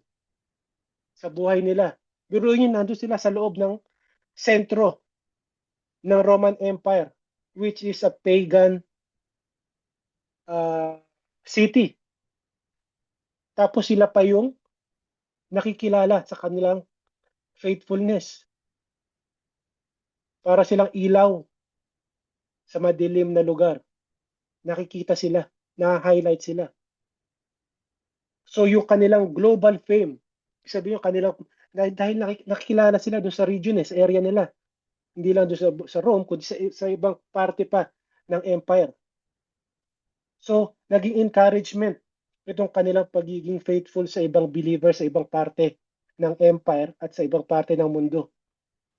sa buhay nila. Biruin niyo, nandun sila sa loob ng sentro ng Roman Empire, which is a pagan city. Tapos sila pa yung nakikilala sa kanilang faithfulness. Para silang ilaw sa madilim na lugar. Nakikita sila, na-highlight sila. So yung kanilang global fame, sabihin yung kanilang, dahil nakikilala sila doon sa region, sa area nila. Hindi lang doon sa Rome, kundi sa ibang parte pa ng empire. So, naging encouragement itong kanilang pagiging faithful sa ibang believers sa ibang parte ng empire at sa ibang parte ng mundo.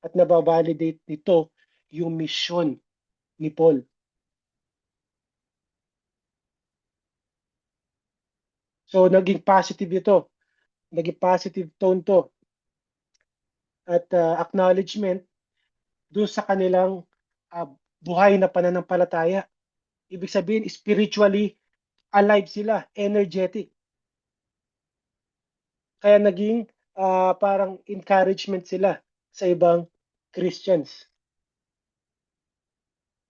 At nababalidate nito yung mission ni Paul. So, naging positive ito. Naging positive tone to. At acknowledgement doon sa kanilang buhay na pananampalataya. Ibig sabihin, spiritually alive sila, energetic. Kaya naging parang encouragement sila sa ibang Christians.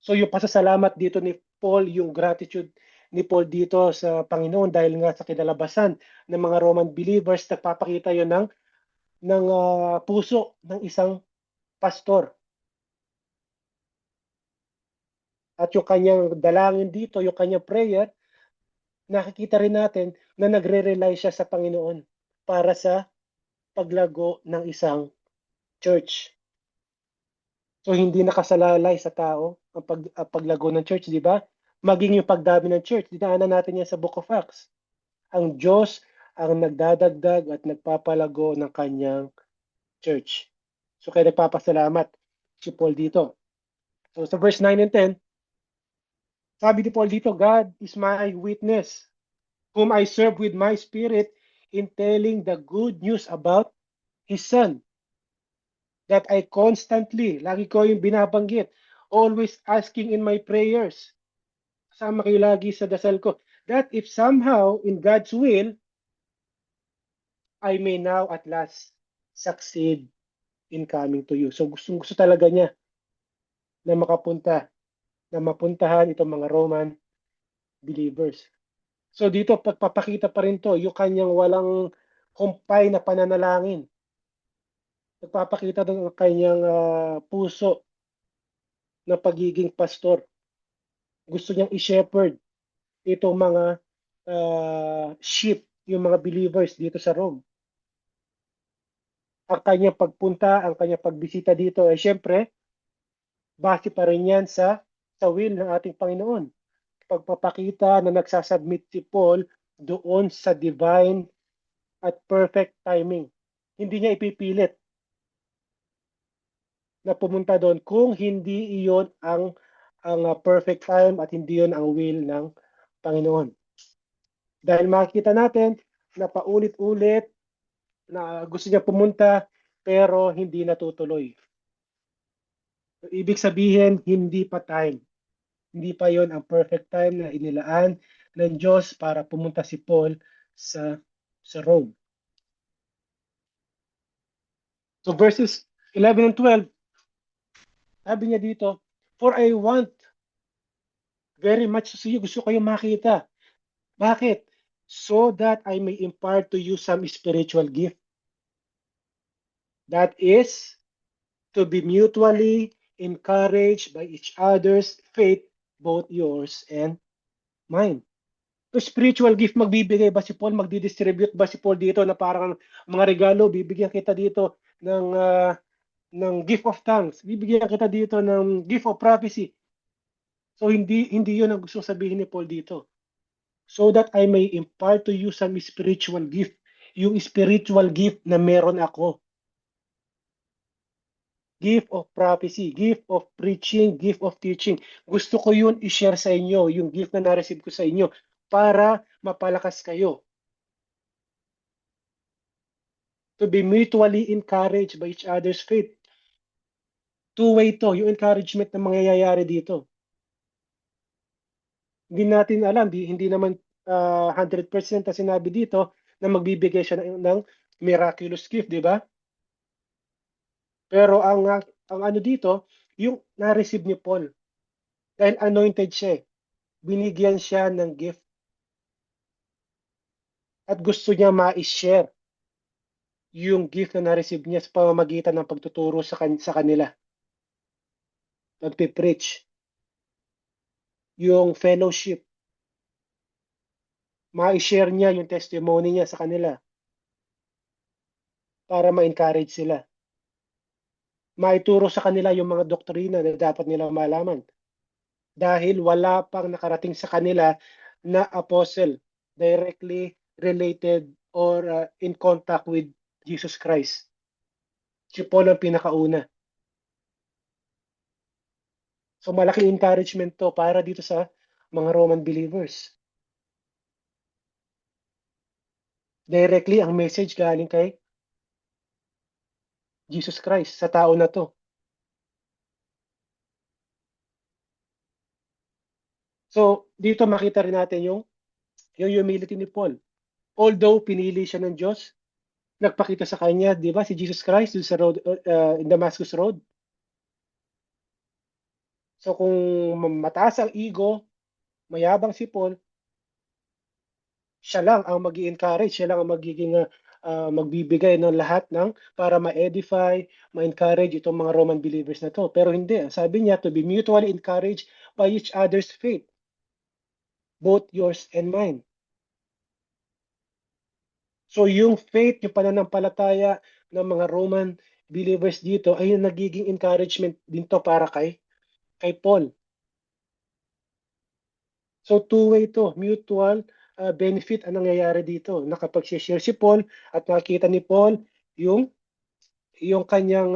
So yung pasasalamat dito ni Paul, yung gratitude ni Paul dito sa Panginoon dahil nga sa kinalabasan ng mga Roman believers, nagpapakita yun ng puso ng isang pastor. At yung kanyang dalangin dito, yung kanyang prayer, nakikita rin natin na nagre-rely siya sa Panginoon para sa paglago ng isang church. So hindi nakasalalay sa tao ang paglago ng church, di ba? Maging yung pagdami ng church, dinaanan natin yan sa Book of Acts. Ang Diyos ang nagdadagdag at nagpapalago ng kanyang church. So kaya nagpapasalamat si Paul dito. So sa verse 9 and 10, sabi ni Paul dito, God is my witness, whom I serve with my spirit in telling the good news about His Son, that I constantly, lagi ko yung binabanggit, always asking in my prayers, kasama kayo lagi sa dasal ko, that if somehow in God's will, I may now at last succeed in coming to you. So gusto talaga niya na mapuntahan itong mga Roman believers. So dito pagpapakita pa rin to, yung kanyang walang humpay na pananalangin. Nagpapakita ng kanyang puso na pagiging pastor. Gusto niyang i-shepherd itong mga sheep, yung mga believers dito sa Rome. Ang kanyang pagpunta, ang kanyang pagbisita dito ay syempre, base pa rin yan sa will ng ating Panginoon. Pagpapakita na nagsasubmit si Paul doon sa divine at perfect timing. Hindi niya ipipilit na pumunta doon kung hindi iyon ang perfect time at hindi iyon ang will ng Panginoon. Dahil makikita natin na paulit-ulit na gusto niya pumunta pero hindi natutuloy. Ibig sabihin, hindi pa time. Hindi pa yon ang perfect time na inilaan ng Diyos para pumunta si Paul sa Rome. So verses 11 and 12, sabi niya dito, for I want very much to see you. Gusto kayo makita. Bakit? So that I may impart to you some spiritual gift. That is, to be mutually encouraged by each other's faith, both yours and mine. So spiritual gift, magbibigay ba si Paul? Magdi-distribute ba si Paul dito na parang mga regalo? Bibigyan kita dito ng gift of tongues. Bibigyan kita dito ng gift of prophecy. So hindi yun ang gusto sabihin ni Paul dito. So that I may impart to you some spiritual gift. Yung spiritual gift na meron ako. Gift of prophecy, gift of preaching, gift of teaching. Gusto ko yun i-share sa inyo, yung gift na na-receive ko sa inyo para mapalakas kayo. To be mutually encouraged by each other's faith. Two-way to, yung encouragement na mangyayari dito. Hindi natin alam, hindi naman 100% na sinabi dito na magbibigay siya ng miraculous gift, di ba? Pero ang ano dito, yung na-receive ni Paul, dahil anointed siya, binigyan siya ng gift at gusto niya ma-share yung gift na na-receive niya sa pamamagitan ng pagtuturo sa kanila. Nagpe-preach. Yung fellowship. Ma-share niya yung testimony niya sa kanila para ma-encourage sila. Maituro sa kanila yung mga doktrina na dapat nila malaman. Dahil wala pang nakarating sa kanila na apostle directly related or in contact with Jesus Christ. Si Paul ang pinakauna. So malaking encouragement to para dito sa mga Roman believers. Directly ang message galing kay Jesus Christ sa tao na to. So dito makita rin natin yung humility ni Paul. Although pinili siya ng Diyos, nagpakita sa kanya, di ba, si Jesus Christ sa road, in Damascus Road. So kung mataas ang ego, mayabang si Paul, siya lang ang mag-i-encourage, siya lang ang magiging magbibigay ng lahat ng para ma-edify, ma-encourage itong mga Roman believers na to. Pero hindi, sabi niya to be mutually encouraged by each other's faith, both yours and mine. So yung faith, yung pananampalataya ng mga Roman believers dito ay nagiging encouragement din to para kay Paul. So two-way to, mutual benefit ang nangyayari dito. Nakapag-share si Paul at nakita ni Paul yung kanyang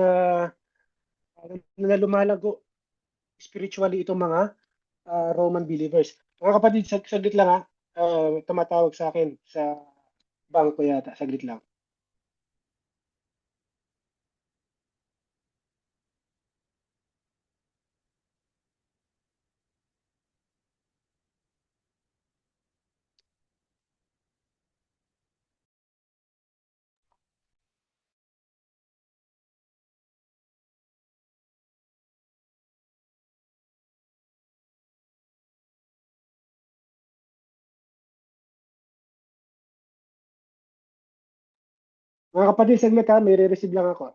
na lumalago spiritually itong mga Roman believers. Mga kapatid, saglit lang tumatawag sa akin sa bangko yata, saglit lang. Mga kapatid, saglit may re-receive lang ako.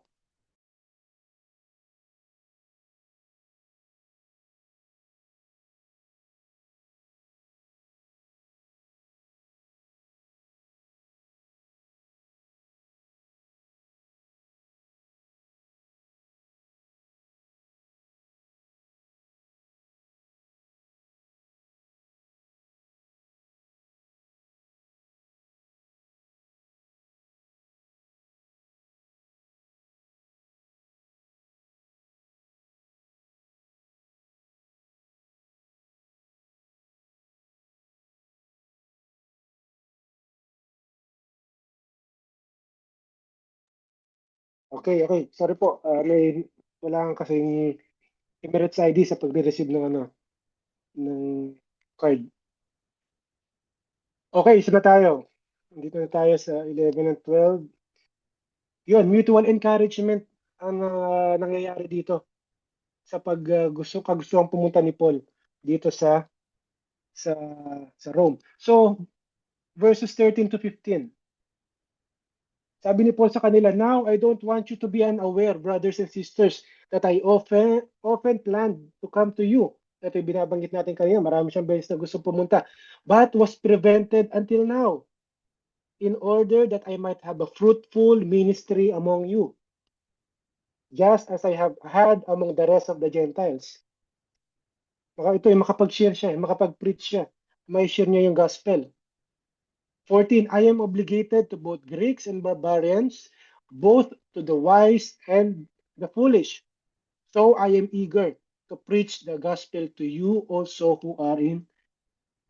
Okay. Sorry po. Wala kang kasing Emirates ID sa pagre-receive ng card. Okay, isa na tayo. Dito na tayo sa 11 and 12. Yun, mutual encouragement ang nangyayari dito sa kagustuhan pumunta ni Paul dito sa Rome. So, verses 13 to 15. Sabi ni Paul sa kanila, "Now I don't want you to be unaware, brothers and sisters, that I often planned to come to you." Ito yung binabanggit natin kanina, marami siyang beses na gusto pumunta. "But was prevented until now, in order that I might have a fruitful ministry among you, just as I have had among the rest of the Gentiles." Ito yung makapag-share siya, makapag-preach siya. May share niya yung gospel. 14, "I am obligated to both Greeks and barbarians, both to the wise and the foolish. So I am eager to preach the gospel to you also who are in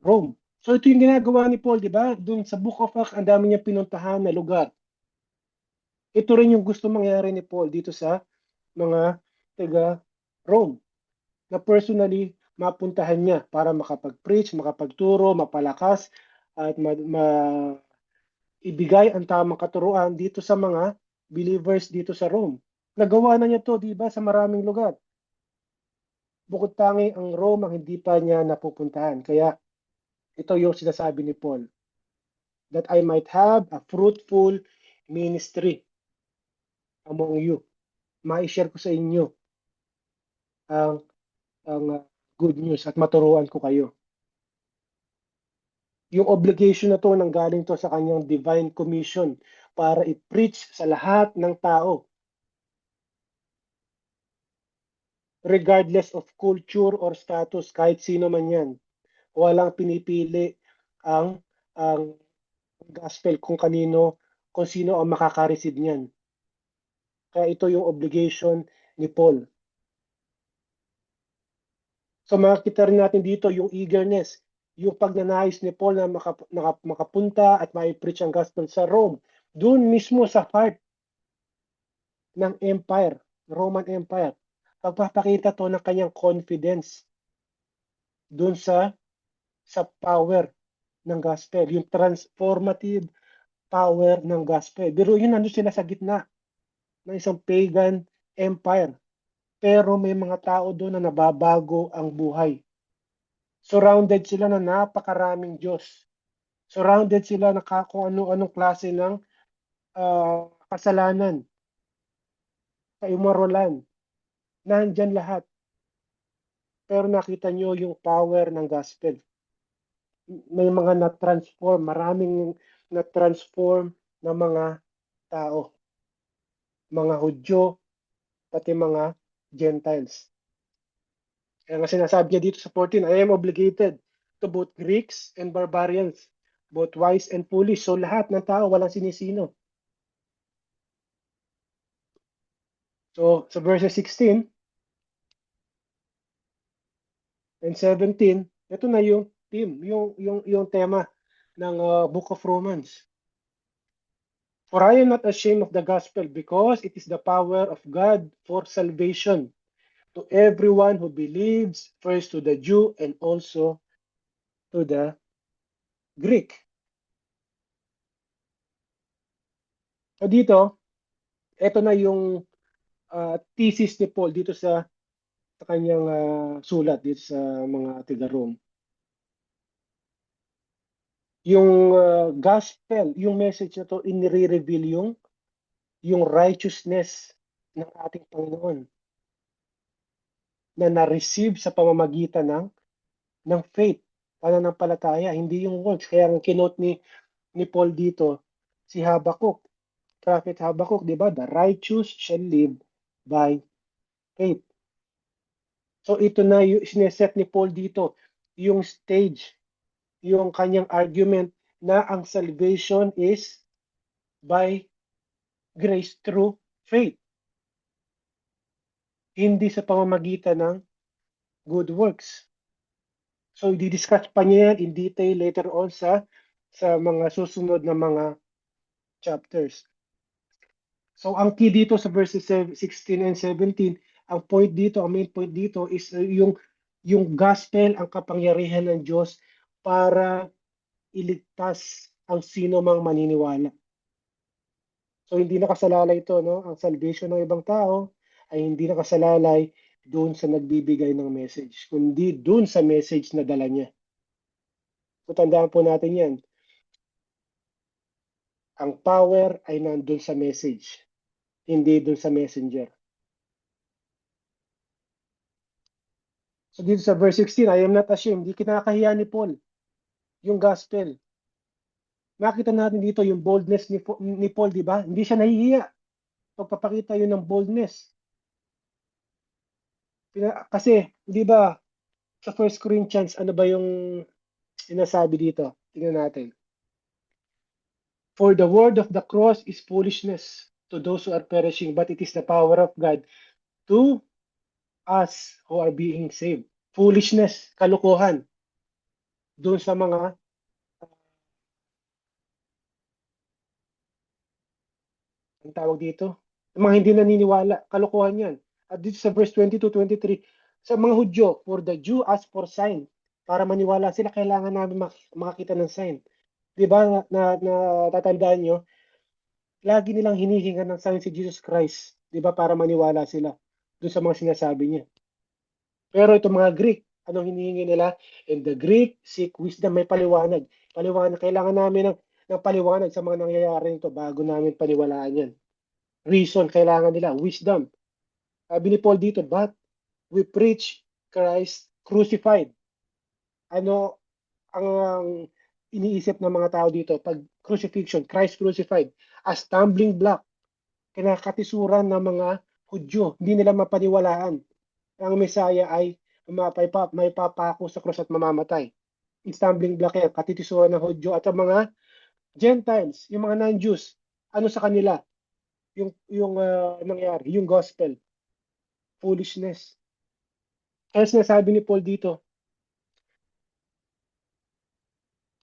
Rome." So ito yung ginagawa ni Paul, di ba? Doon sa Book of Acts, ang dami niya pinuntahan na lugar. Ito rin yung gusto mangyari ni Paul dito sa mga taga Rome, na personally mapuntahan niya para makapag-preach, makapagturo, mapalakas, at ibigay ang tamang katuruan dito sa mga believers dito sa Rome. Nagawa na niya to, di ba, sa maraming lugar. Bukod tangi ang Rome ang hindi pa niya napupuntahan. Kaya ito yung sinasabi ni Paul, that I might have a fruitful ministry among you. Ma-share ko sa inyo ang good news at maturuan ko kayo. Yung obligation na to nanggaling to sa kanyang divine commission para i-preach sa lahat ng tao, regardless of culture or status, kahit sino man yan. Walang pinipili ang gospel kung sino ang makaka-receive niyan. Kaya ito yung obligation ni Paul. So makikita rin natin dito yung eagerness, yung pagnanais ni Paul na makapunta at mai-preach ang gospel sa Rome. Doon mismo sa heart ng empire, Roman Empire. Pagpapakita to ng kanyang confidence doon sa power ng gospel, yung transformative power ng gospel. Pero yun, nandun sila sa gitna ng isang pagan empire. Pero may mga tao doon na nababago ang buhay. Surrounded sila na napakaraming Diyos. Surrounded sila na kung anong klase ng kasalanan, kaimorolan. Nandyan lahat. Pero nakita nyo yung power ng gospel. May mga na-transform, maraming na-transform na mga tao. Mga Hudyo, pati mga Gentiles. Kaya nga sinasabi niya dito sa 14, I am obligated to both Greeks and barbarians, both wise and foolish. So lahat ng tao, walang sinisino. So sa verses 16 and 17, ito na yung theme, yung tema ng Book of Romans. For I am not ashamed of the gospel because it is the power of God for salvation to everyone who believes, first to the Jew and also to the Greek. So dito, ito na yung thesis ni Paul dito sa kanyang sulat dito sa mga tiga-Rome. Yung gospel, yung message na to, inire-reveal yung righteousness ng ating Panginoon na na-receive sa pamamagitan ng faith, pananampalataya, hindi yung works. Kaya ang kinote ni Paul dito, si Habakkuk, Prophet Habakkuk, di ba? The righteous shall live by faith. So ito na yung sineset ni Paul dito, yung stage, yung kanyang argument na ang salvation is by grace through faith. Hindi sa pamamagitan ng good works. So i-discuss pa niya yan in detail later on sa mga susunod na mga chapters. So ang key dito sa verses 16 and 17, ang main point dito is yung gospel, ang kapangyarihan ng Diyos para iligtas ang sino mang maniniwala. So hindi nakasalalay ito, no? Ang salvation ng ibang tao ay hindi nakasalalay doon sa nagbibigay ng message, kundi doon sa message na dala niya. So tandaan po natin yan. Ang power ay nandun sa message, hindi doon sa messenger. So dito sa verse 16, I am not ashamed. Hindi kinakahiya ni Paul yung gospel. Nakita natin dito yung boldness ni Paul, di ba? Hindi siya nahihiya. Pagpapakita yun ng boldness. Kasi, di ba, sa 1 Corinthians, ano ba yung sinasabi dito? Tingnan natin. For the word of the cross is foolishness to those who are perishing, but it is the power of God to us who are being saved. Foolishness, kalukuhan. Doon sa mga ang tawag dito, mga hindi naniniwala, kalukuhan yan. At dito sa verse 22-23, Sa mga Hudyo, for the Jew ask for sign. Para maniwala sila, kailangan namin makakita ng sign. Di ba, tatandaan nyo, lagi nilang hinihinga ng sign si Jesus Christ. Di ba, para maniwala sila doon sa mga sinasabi niya. Pero itong mga Greek, anong hinihingi nila? In the Greek, seek wisdom, may paliwanag. Paliwanag, kailangan namin ng paliwanag sa mga nangyayari nito bago namin paniwalaan yan. Reason, kailangan nila, wisdom. Sabi ni Paul dito, but we preach Christ crucified. Ano ang iniisip ng mga tao dito? Pag crucifixion, Christ crucified, a stumbling block, kinakatisuran ng mga Hudyo. Hindi nila mapaniwalaan ang Messiah ay may papako sa krus at mamamatay. Stumbling block yan, katitisuran ng Hudyo at ang mga Gentiles, yung mga non-Jews, ano sa kanila? Yung nangyari, yung gospel, foolishness. Kaya sinasabi ni Paul dito,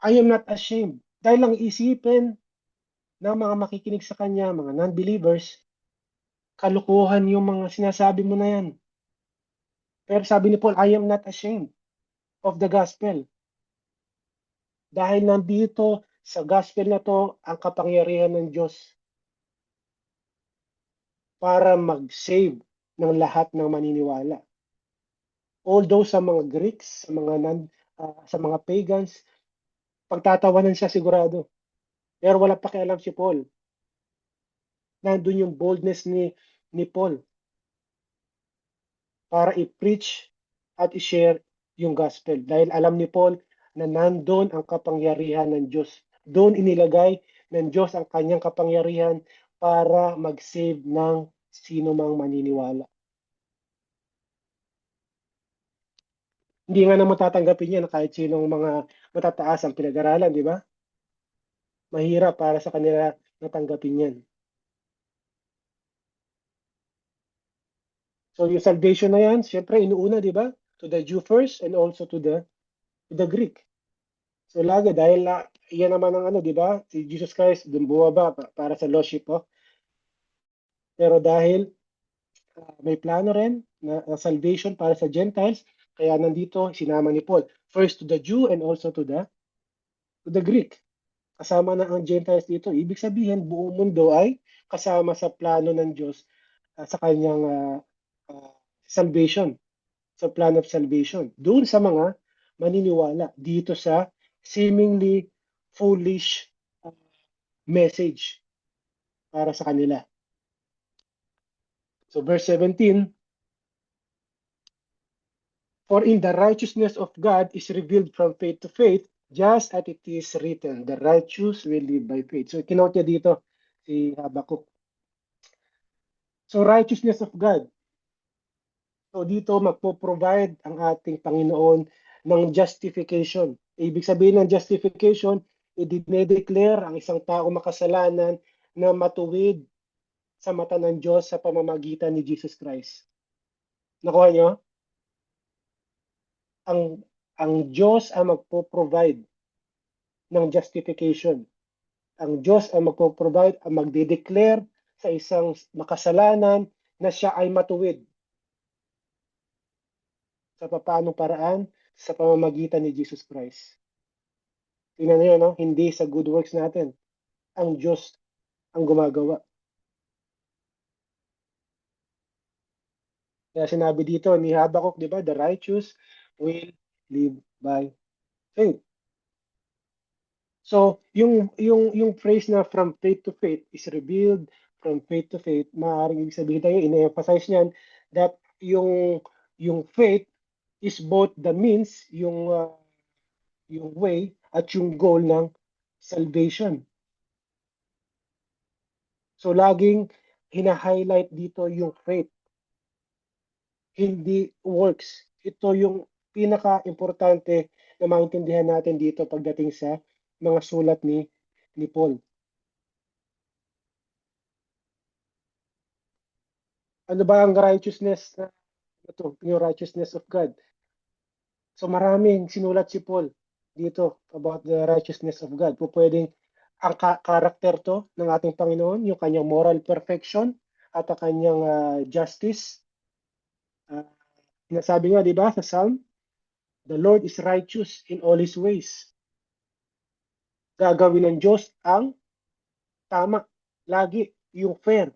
I am not ashamed. Dahil lang isipin ng mga makikinig sa kanya, mga non-believers, kalukuhan yung mga sinasabi mo na yan. Pero sabi ni Paul, I am not ashamed of the gospel. Dahil nandito sa gospel na to ang kapangyarihan ng Diyos para mag-save ng lahat ng maniniwala. Although sa mga Greeks, sa mga pagans, pagtatawanan siya sigurado. Pero wala pakialam si Paul. Nandun yung boldness ni Paul para i-preach at i-share yung gospel. Dahil alam ni Paul na nandun ang kapangyarihan ng Diyos. Doon inilagay ng Diyos ang kanyang kapangyarihan para mag-save ng sino mang maniniwala. Hindi nga naman tatanggapin yan kahit sinong mga matataas ang pinag-aralan, di ba? Mahirap para sa kanila natanggapin yan. So yung salvation na yan, siyempre inuuna, di ba? To the Jew first and also to the Greek. So lagi, dahil yan naman ang di ba? Si Jesus Christ, bumaba para sa lordship, Pero dahil may plano rin na salvation para sa Gentiles, kaya nandito sinama ni Paul. First to the Jew and also to the Greek. Kasama na ang Gentiles dito. Ibig sabihin, buong mundo ay kasama sa plano ng Diyos sa kanyang salvation, sa plan of salvation. Doon sa mga maniniwala dito sa seemingly foolish message para sa kanila. So verse 17, for in the righteousness of God is revealed from faith to faith, just as it is written, the righteous will live by faith. So kinote niya dito si Habakkuk. So righteousness of God. So dito magpo-provide ang ating Panginoon ng justification. Ibig sabihin ng justification, i-declare ang isang tao makasalanan na matuwid sa mata ng Diyos sa pamamagitan ni Jesus Christ. Nakuha nyo? Ang Diyos ang magpo-provide ng justification. Ang Diyos ang magpo-provide, ang magde-declare sa isang makasalanan na siya ay matuwid. Sa paanong paraan? Sa pamamagitan ni Jesus Christ. Tingnan niyo, no? Hindi sa good works natin. Ang Diyos ang gumagawa. Kaya sinabi dito ni Habakkuk, di ba? The righteous will live by faith. So, yung phrase na from faith to faith is revealed from faith to faith. Maaaring ibig sabihin tayo, ina-emphasize niyan that yung faith is both the means, yung way at yung goal ng salvation. So laging hina-highlight dito yung faith. Hindi works. Ito yung pinaka-importante na maintindihan natin dito pagdating sa mga sulat ni Paul. Ano ba ang righteousness? Yung righteousness of God. So maraming sinulat si Paul dito about the righteousness of God. Pwedeng ang karakter to ng ating Panginoon, yung kanyang moral perfection at ang kanyang justice, Sinasabi nga, di ba, sa Psalm, the Lord is righteous in all His ways. Gagawin ng Diyos ang tama. Lagi yung fair,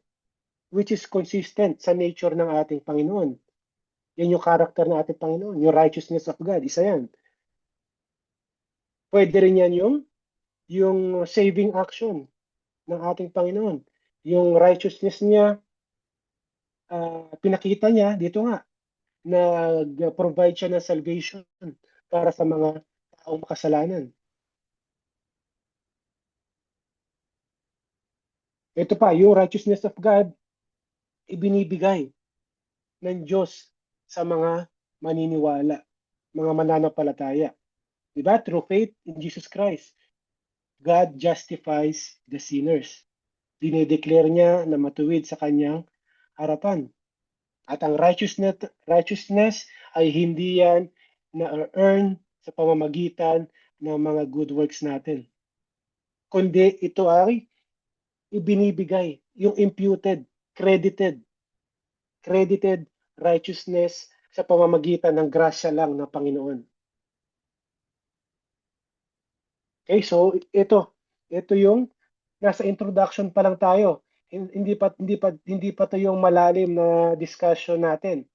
which is consistent sa nature ng ating Panginoon. Yan yung character ng ating Panginoon, yung righteousness of God. Isa yan. Pwede rin yan yung saving action ng ating Panginoon. Yung righteousness niya, pinakita niya dito nga, nag-provide siya ng salvation para sa mga taong makasalanan. Ito pa, yung righteousness of God, ibinibigay ng Diyos sa mga maniniwala, mga mananampalataya. Diba? Through faith in Jesus Christ, God justifies the sinners. Dinedeclare niya na matuwid sa kanyang harapan. At ang righteousness ay hindi yan na-earn sa pamamagitan ng mga good works natin. Kundi ito ay ibinibigay, yung imputed, credited righteousness sa pamamagitan ng grasya lang ng Panginoon. Okay, so ito yung nasa introduction pa lang tayo. Hindi pa to yung malalim na discussion natin.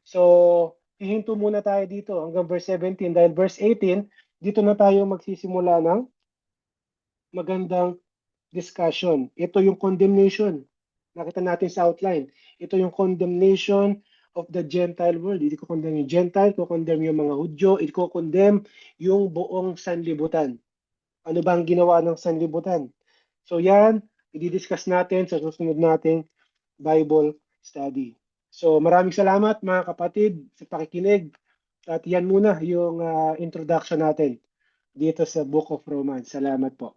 So, hihinto muna tayo dito hanggang verse 17 dahil verse 18, dito na tayo magsisimula ng magandang discussion. Ito yung condemnation. Nakita natin sa outline. Ito yung condemnation of the Gentile world. Hindi ko condemn yung Gentile, ko condemn yung mga Hudyo, hindi ko condemn yung buong sanlibutan. Ano ba ang ginawa ng sanlibutan? So yan, i-discuss natin sa susunod nating Bible study. So maraming salamat mga kapatid sa pakikinig. At yan muna yung introduction natin dito sa Book of Romans. Salamat po.